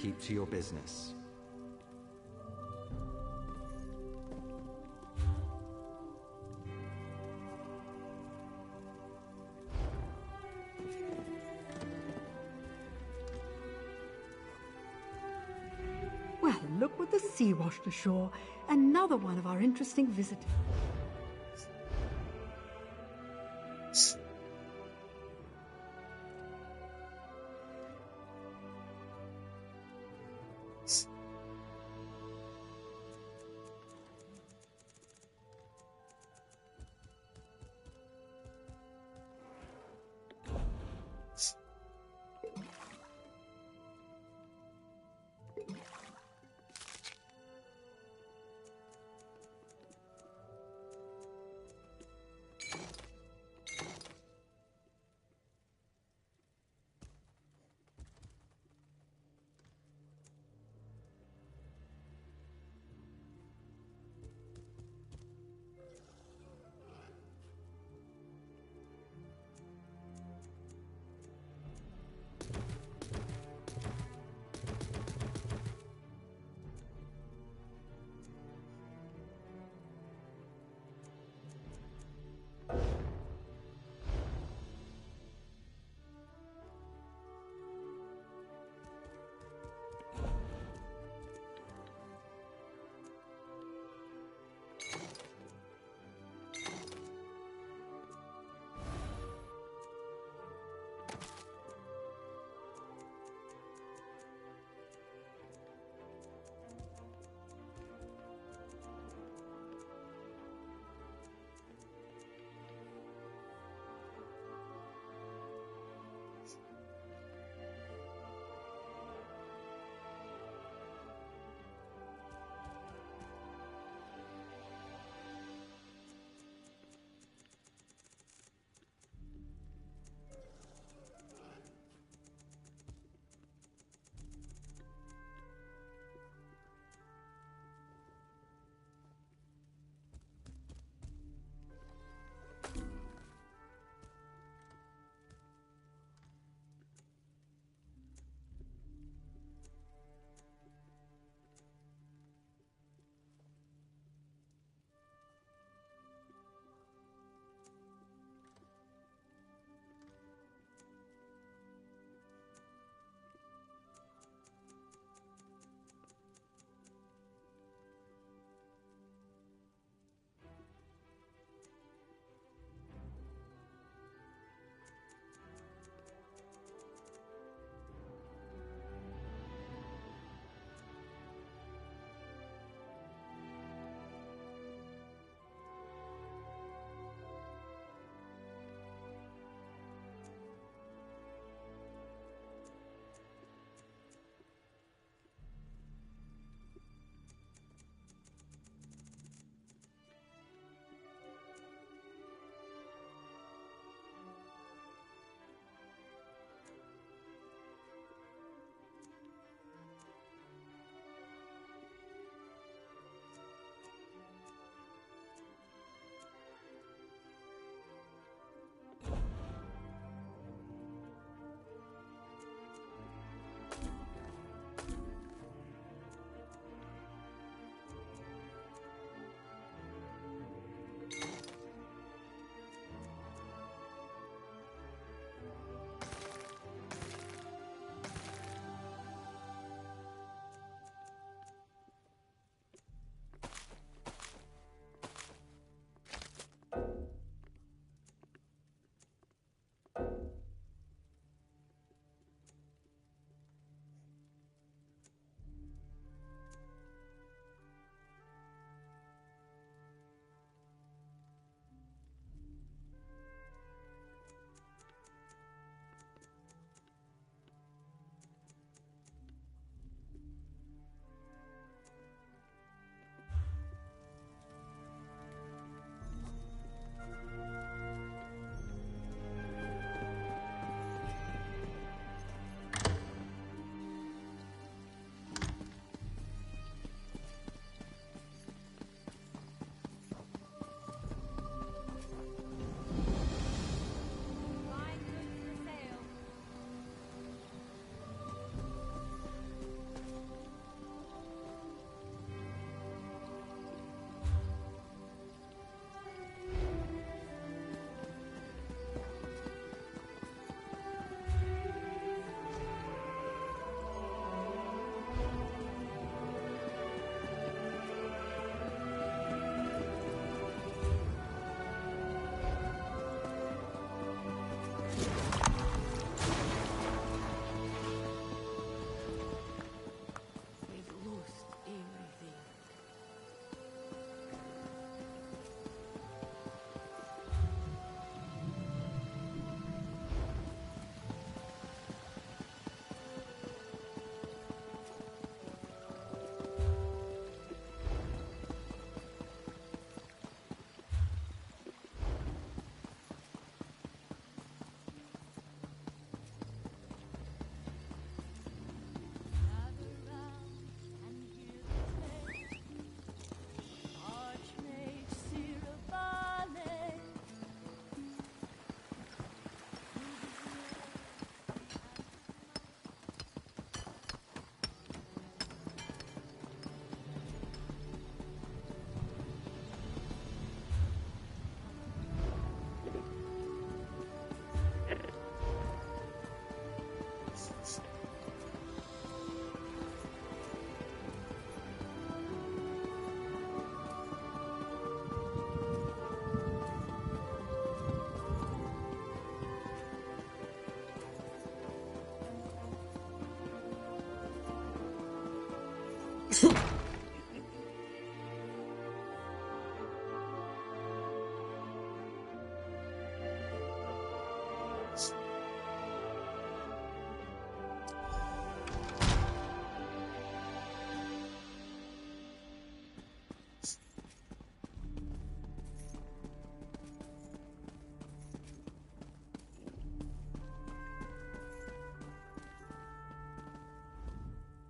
Keep to your business. Well, look what the sea washed ashore. Another one of our interesting visitors.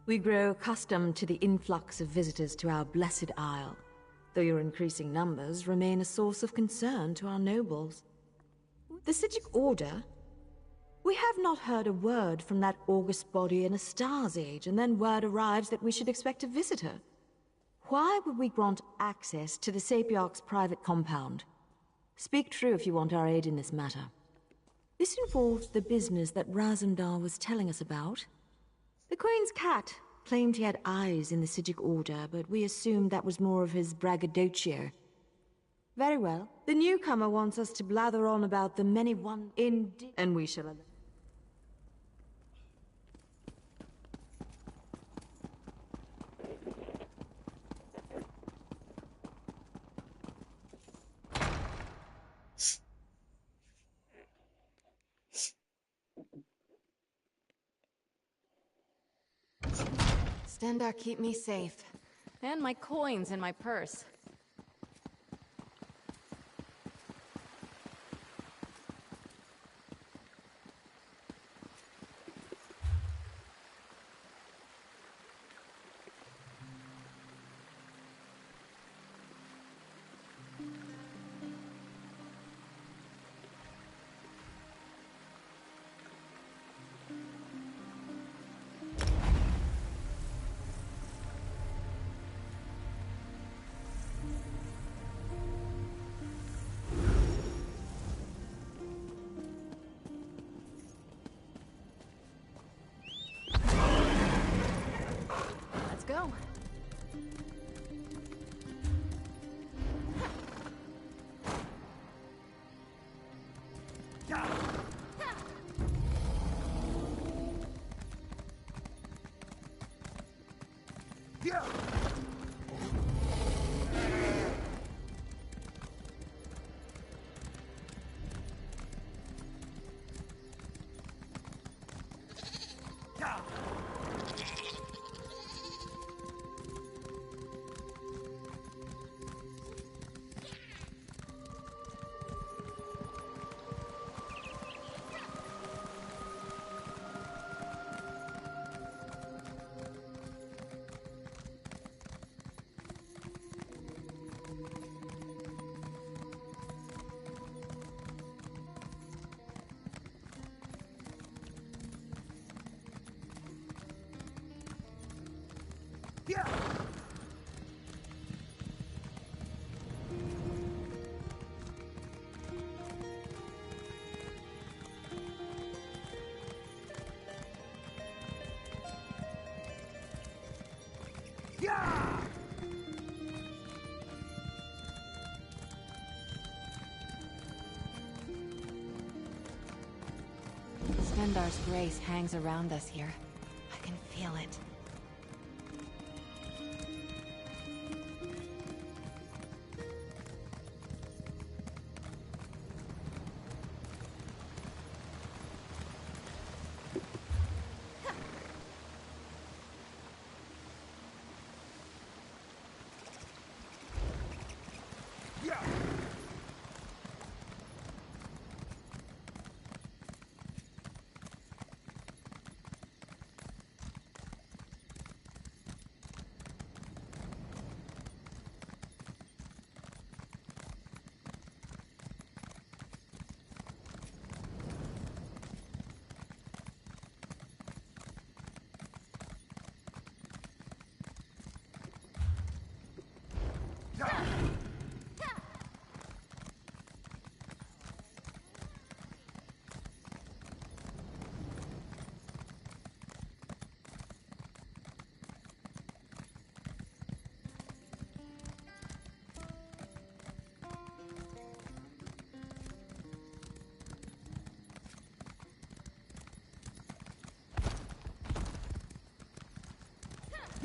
We grow accustomed to the influx of visitors to our blessed isle, though your increasing numbers remain a source of concern to our nobles. The Psijic Order? We have not heard a word from that august body in a star's age, and then word arrives that we should expect a visitor. Why would we grant access to the Sapiarch's private compound? Speak true if you want our aid in this matter. This involves the business that Razumdar was telling us about. The Queen's cat claimed he had eyes in the Psijic Order, but we assumed that was more of his braggadocio. Very well. The newcomer wants us to blather on about the many and we shall allow. Stendarr, keep me safe. And my coins in my purse. Go. Stendarr's grace hangs around us here. I can feel it.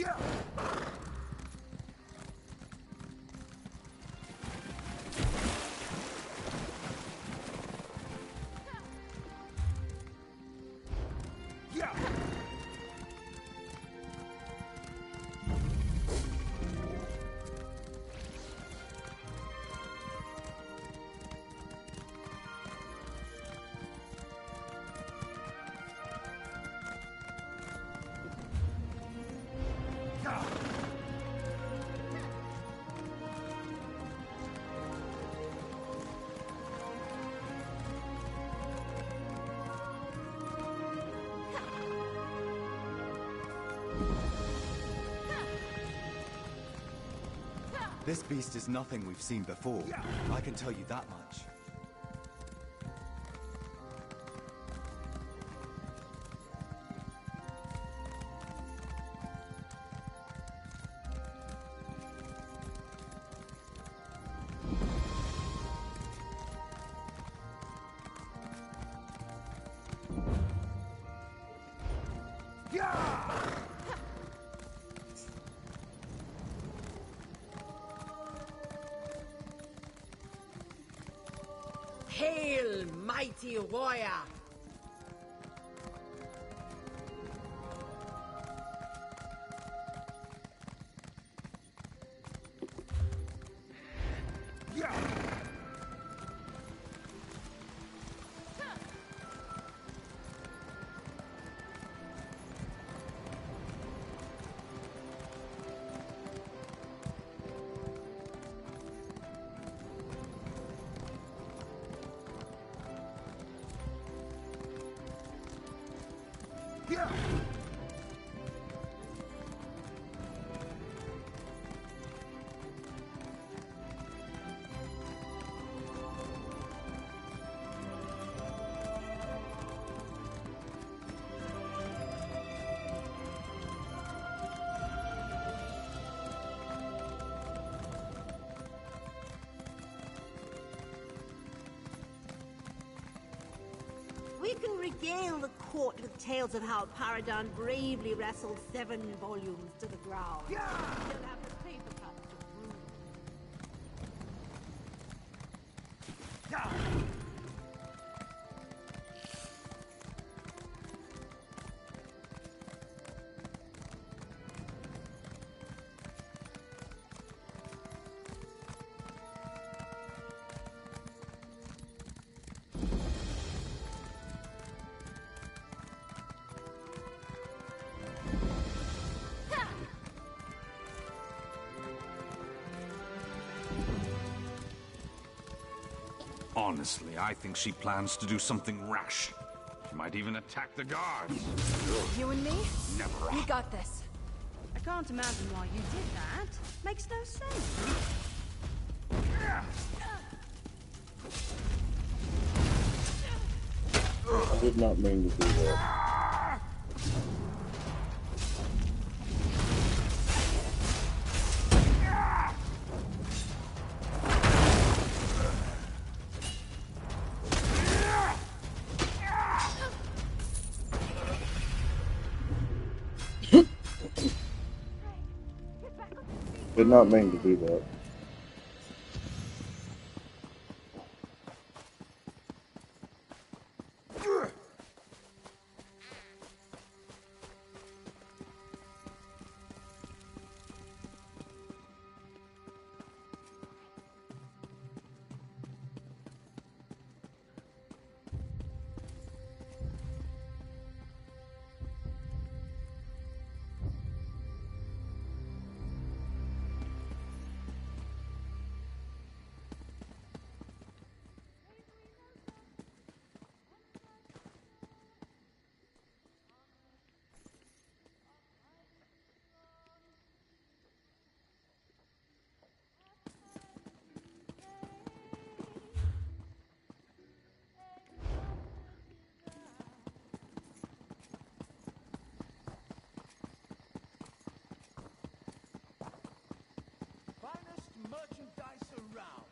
Yeah! This beast is nothing we've seen before. I can tell you that much. Hail, mighty warrior! We can regale the court with tales of how Paradan bravely wrestled 7 volumes to the ground. You'll have the paper cuts to prove. Honestly, I think she plans to do something rash. She might even attack the guards. You and me? Never. We got this. I can't imagine why you did that. Makes no sense. I did not mean to do that. Did not mean to do that. Merchandise around.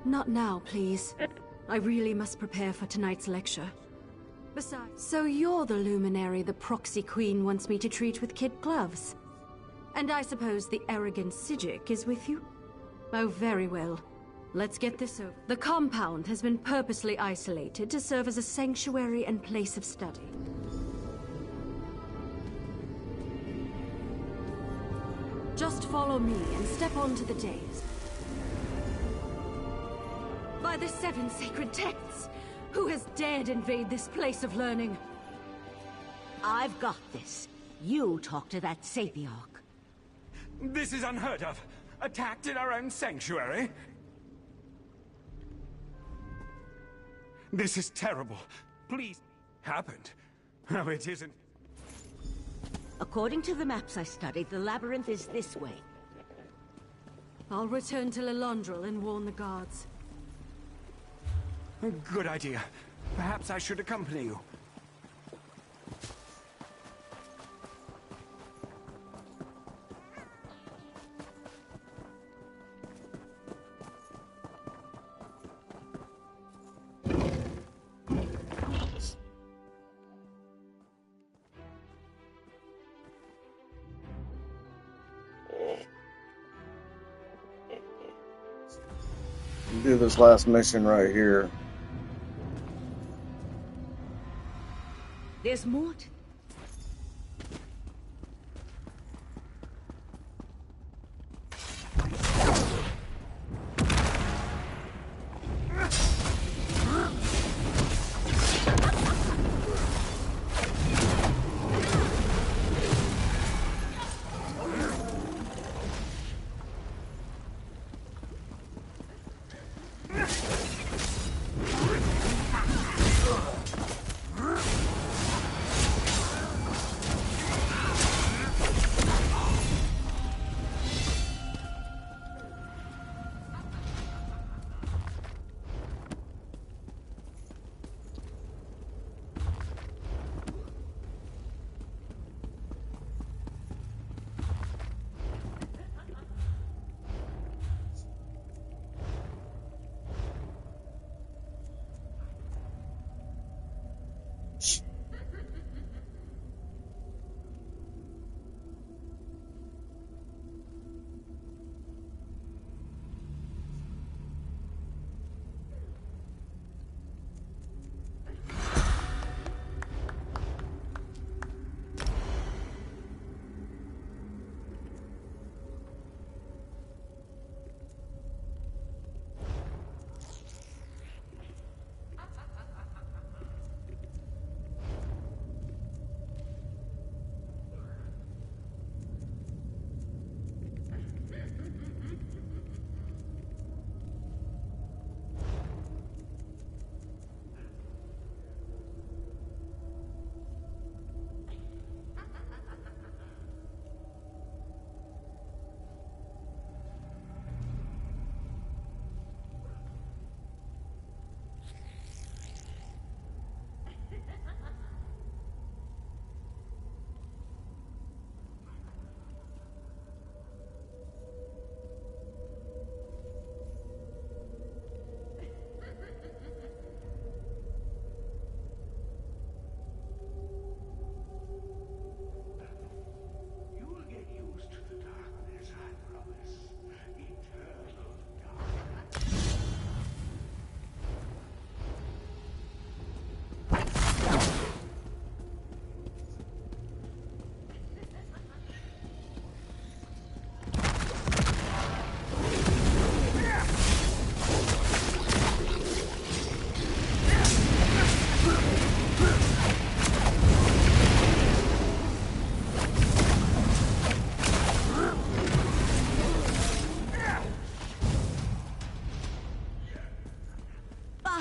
Not now, please. I really must prepare for tonight's lecture. Besides, so you're the luminary the Proxy Queen wants me to treat with kid gloves. And I suppose the arrogant Psijic is with you? Oh, very well. Let's get this over. The compound has been purposely isolated to serve as a sanctuary and place of study. Just follow me and step onto the dais. By the 7 sacred texts, who has dared invade this place of learning? I've got this. You talk to that Sapiarch. This is unheard of. Attacked in our own sanctuary? This is terrible. Please. Happened. Oh, it isn't. According to the maps I studied, the labyrinth is this way. I'll return to Lilondrel and warn the guards. Good idea. Perhaps I should accompany you. Do this last mission right here. There's more to...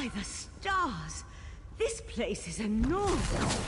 By the stars! This place is enormous!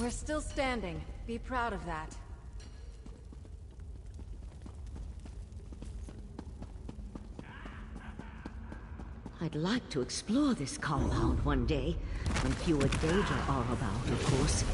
We're still standing. Be proud of that. I'd like to explore this compound one day, when fewer Daedra are about, of course.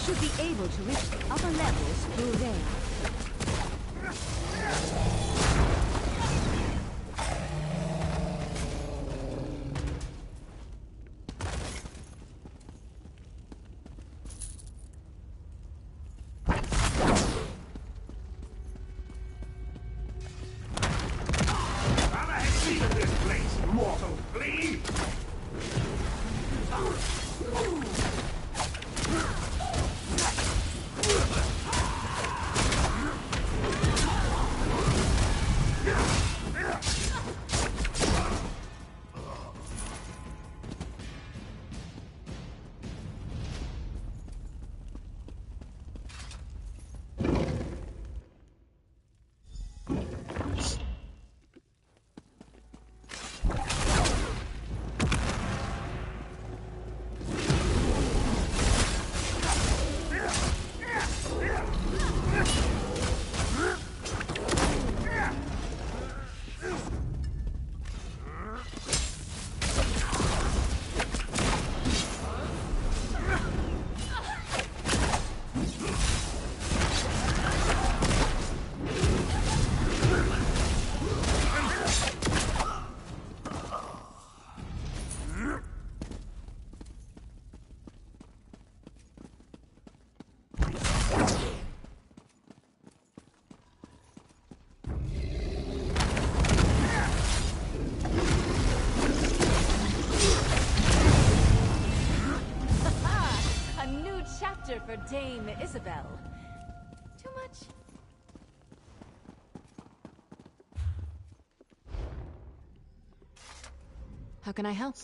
Should be able to reach the upper levels through there. scepter for Dame Isabel. Too much? How can I help?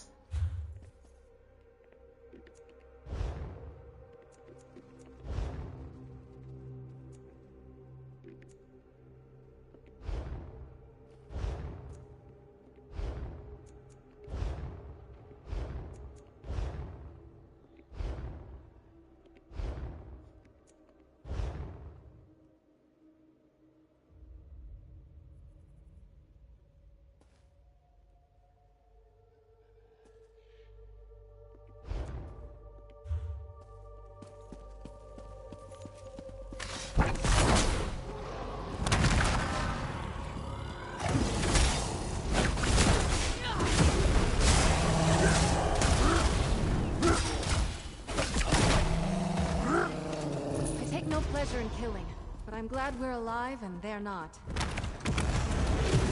In killing, but I'm glad we're alive and they're not.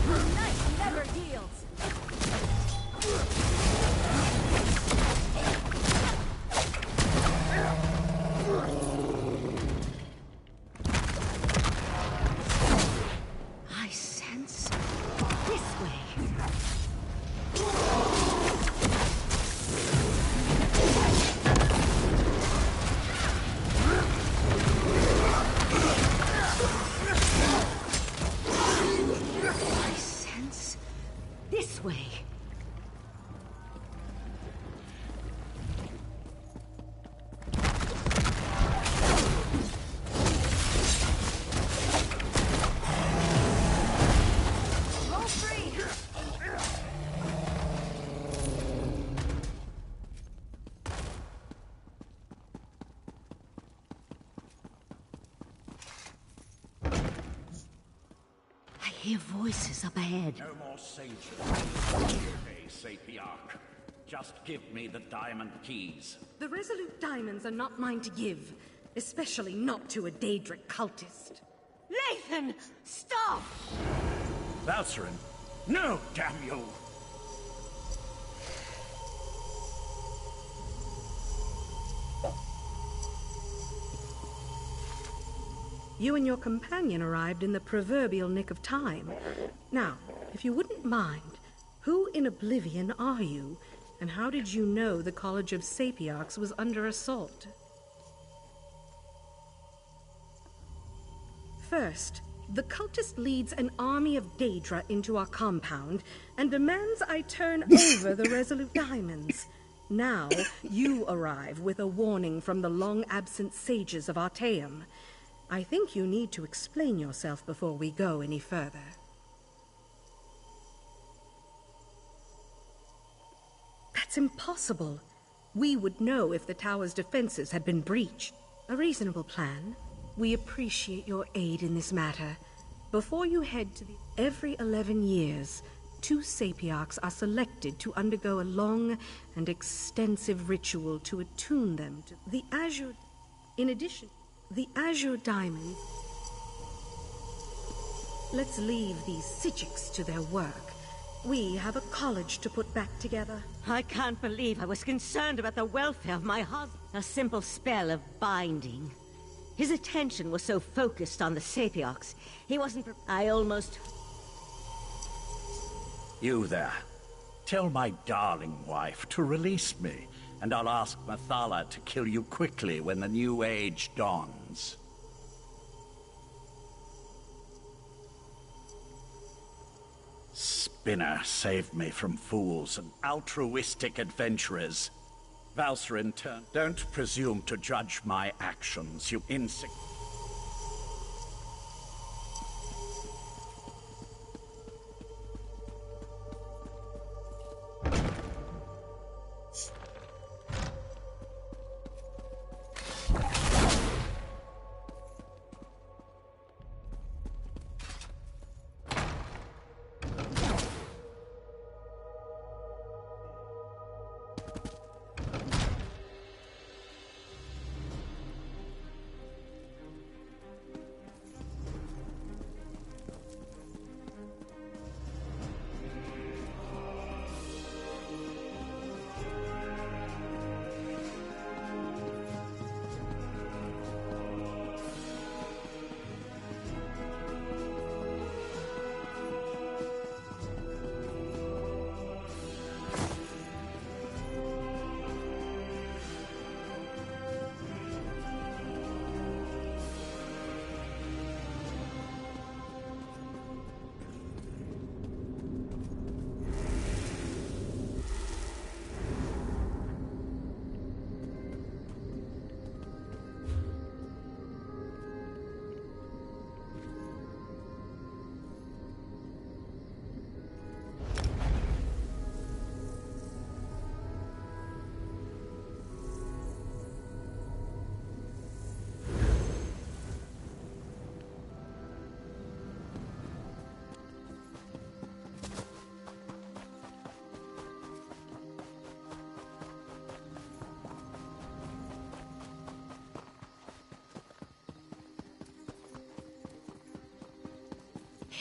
Knife never yields. I sense this way. This way. Roll free. I hear voices up ahead. No more sages. Okay, Sapiarch. Just give me the diamond keys. The Resolute Diamonds are not mine to give, especially not to a Daedric cultist. Lathan, stop! Valcerin, no, damn you! You and your companion arrived in the proverbial nick of time. Now, if you wouldn't mind, who in Oblivion are you, and how did you know the College of Sapiarchs was under assault? First, the cultist leads an army of Daedra into our compound and demands I turn over the Resolute Diamonds. Now, you arrive with a warning from the long-absent sages of Artaeum. I think you need to explain yourself before we go any further. That's impossible. We would know if the tower's defenses had been breached. A reasonable plan. We appreciate your aid in this matter. Before you head to the... Every 11 years, 2 Sapiarchs are selected to undergo a long and extensive ritual to attune them to the Azure... In addition, the Azure Diamond... Let's leave these Psijics to their work. We have a college to put back together. I can't believe I was concerned about the welfare of my husband. A simple spell of binding. His attention was so focused on the Sapiarchs, he wasn't... I almost... You there. Tell my darling wife to release me, and I'll ask Mathala to kill you quickly when the new age dawns. Spinner saved me from fools and altruistic adventurers. Valcerin, don't presume to judge my actions, you insect...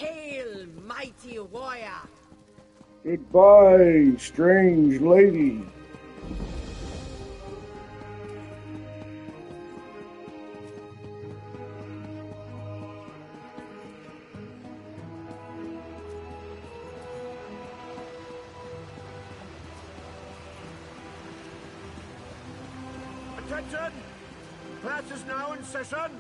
Hail, mighty warrior! Goodbye, strange lady. Attention! Class is now in session.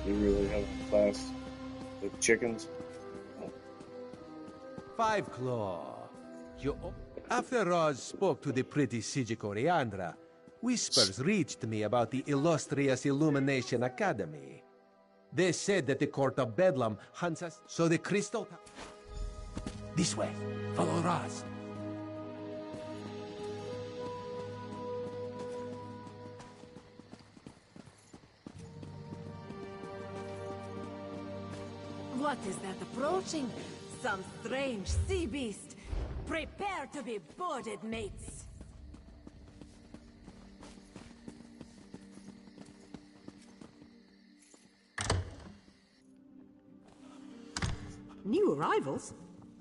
They really have a class with chickens. Five Claw. After Roz spoke to the pretty Sijic Oriandra, whispers reached me about the illustrious Illumination Academy. They said that the Court of Bedlam hunts us, so the crystal... This way. Follow Roz. What is that approaching? Some strange sea beast. Prepare to be boarded, mates. New arrivals?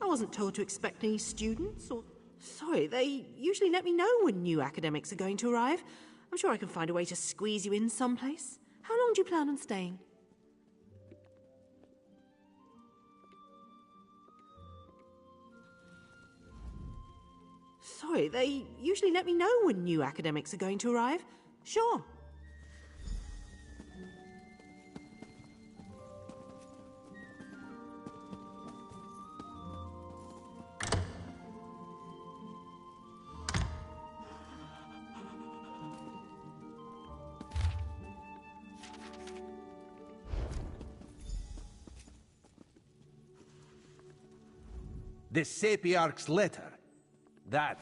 I wasn't told to expect any students or... Sorry, they usually let me know when new academics are going to arrive. I'm sure I can find a way to squeeze you in someplace. How long do you plan on staying? Sorry, they usually let me know when new academics are going to arrive. Sure. The Sapiarch's letter. That.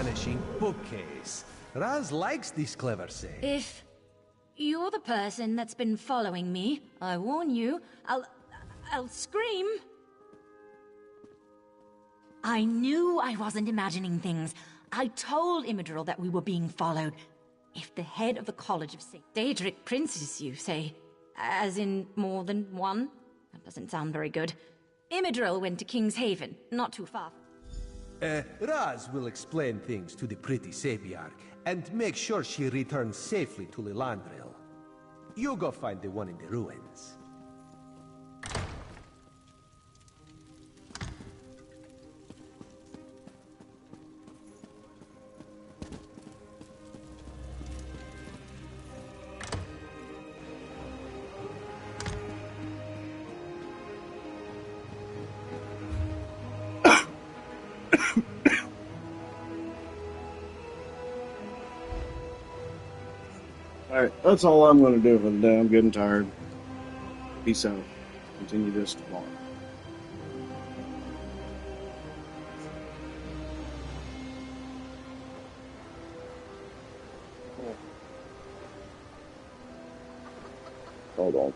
vanishing bookcase. Raz likes this clever say. If you're the person that's been following me, I warn you, I'll scream. I knew I wasn't imagining things. I told Imidril that we were being followed. If the head of the College of St. Daedric Princes, you say, as in more than one? That doesn't sound very good. Imidril went to King's Haven, not too far. Raz will explain things to the pretty Sapiarch, and make sure she returns safely to Lilandril. You go find the one in the ruins. Alright, that's all I'm going to do for the day. I'm getting tired. Peace out. Continue this tomorrow. Hold on.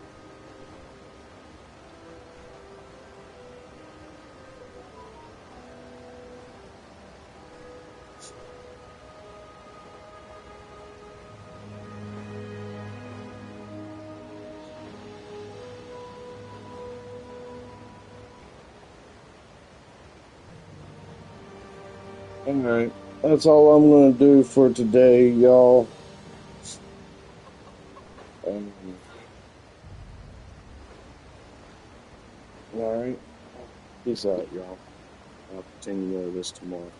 Alright, that's all I'm going to do for today, y'all. Alright, peace out, y'all. I'll continue this tomorrow.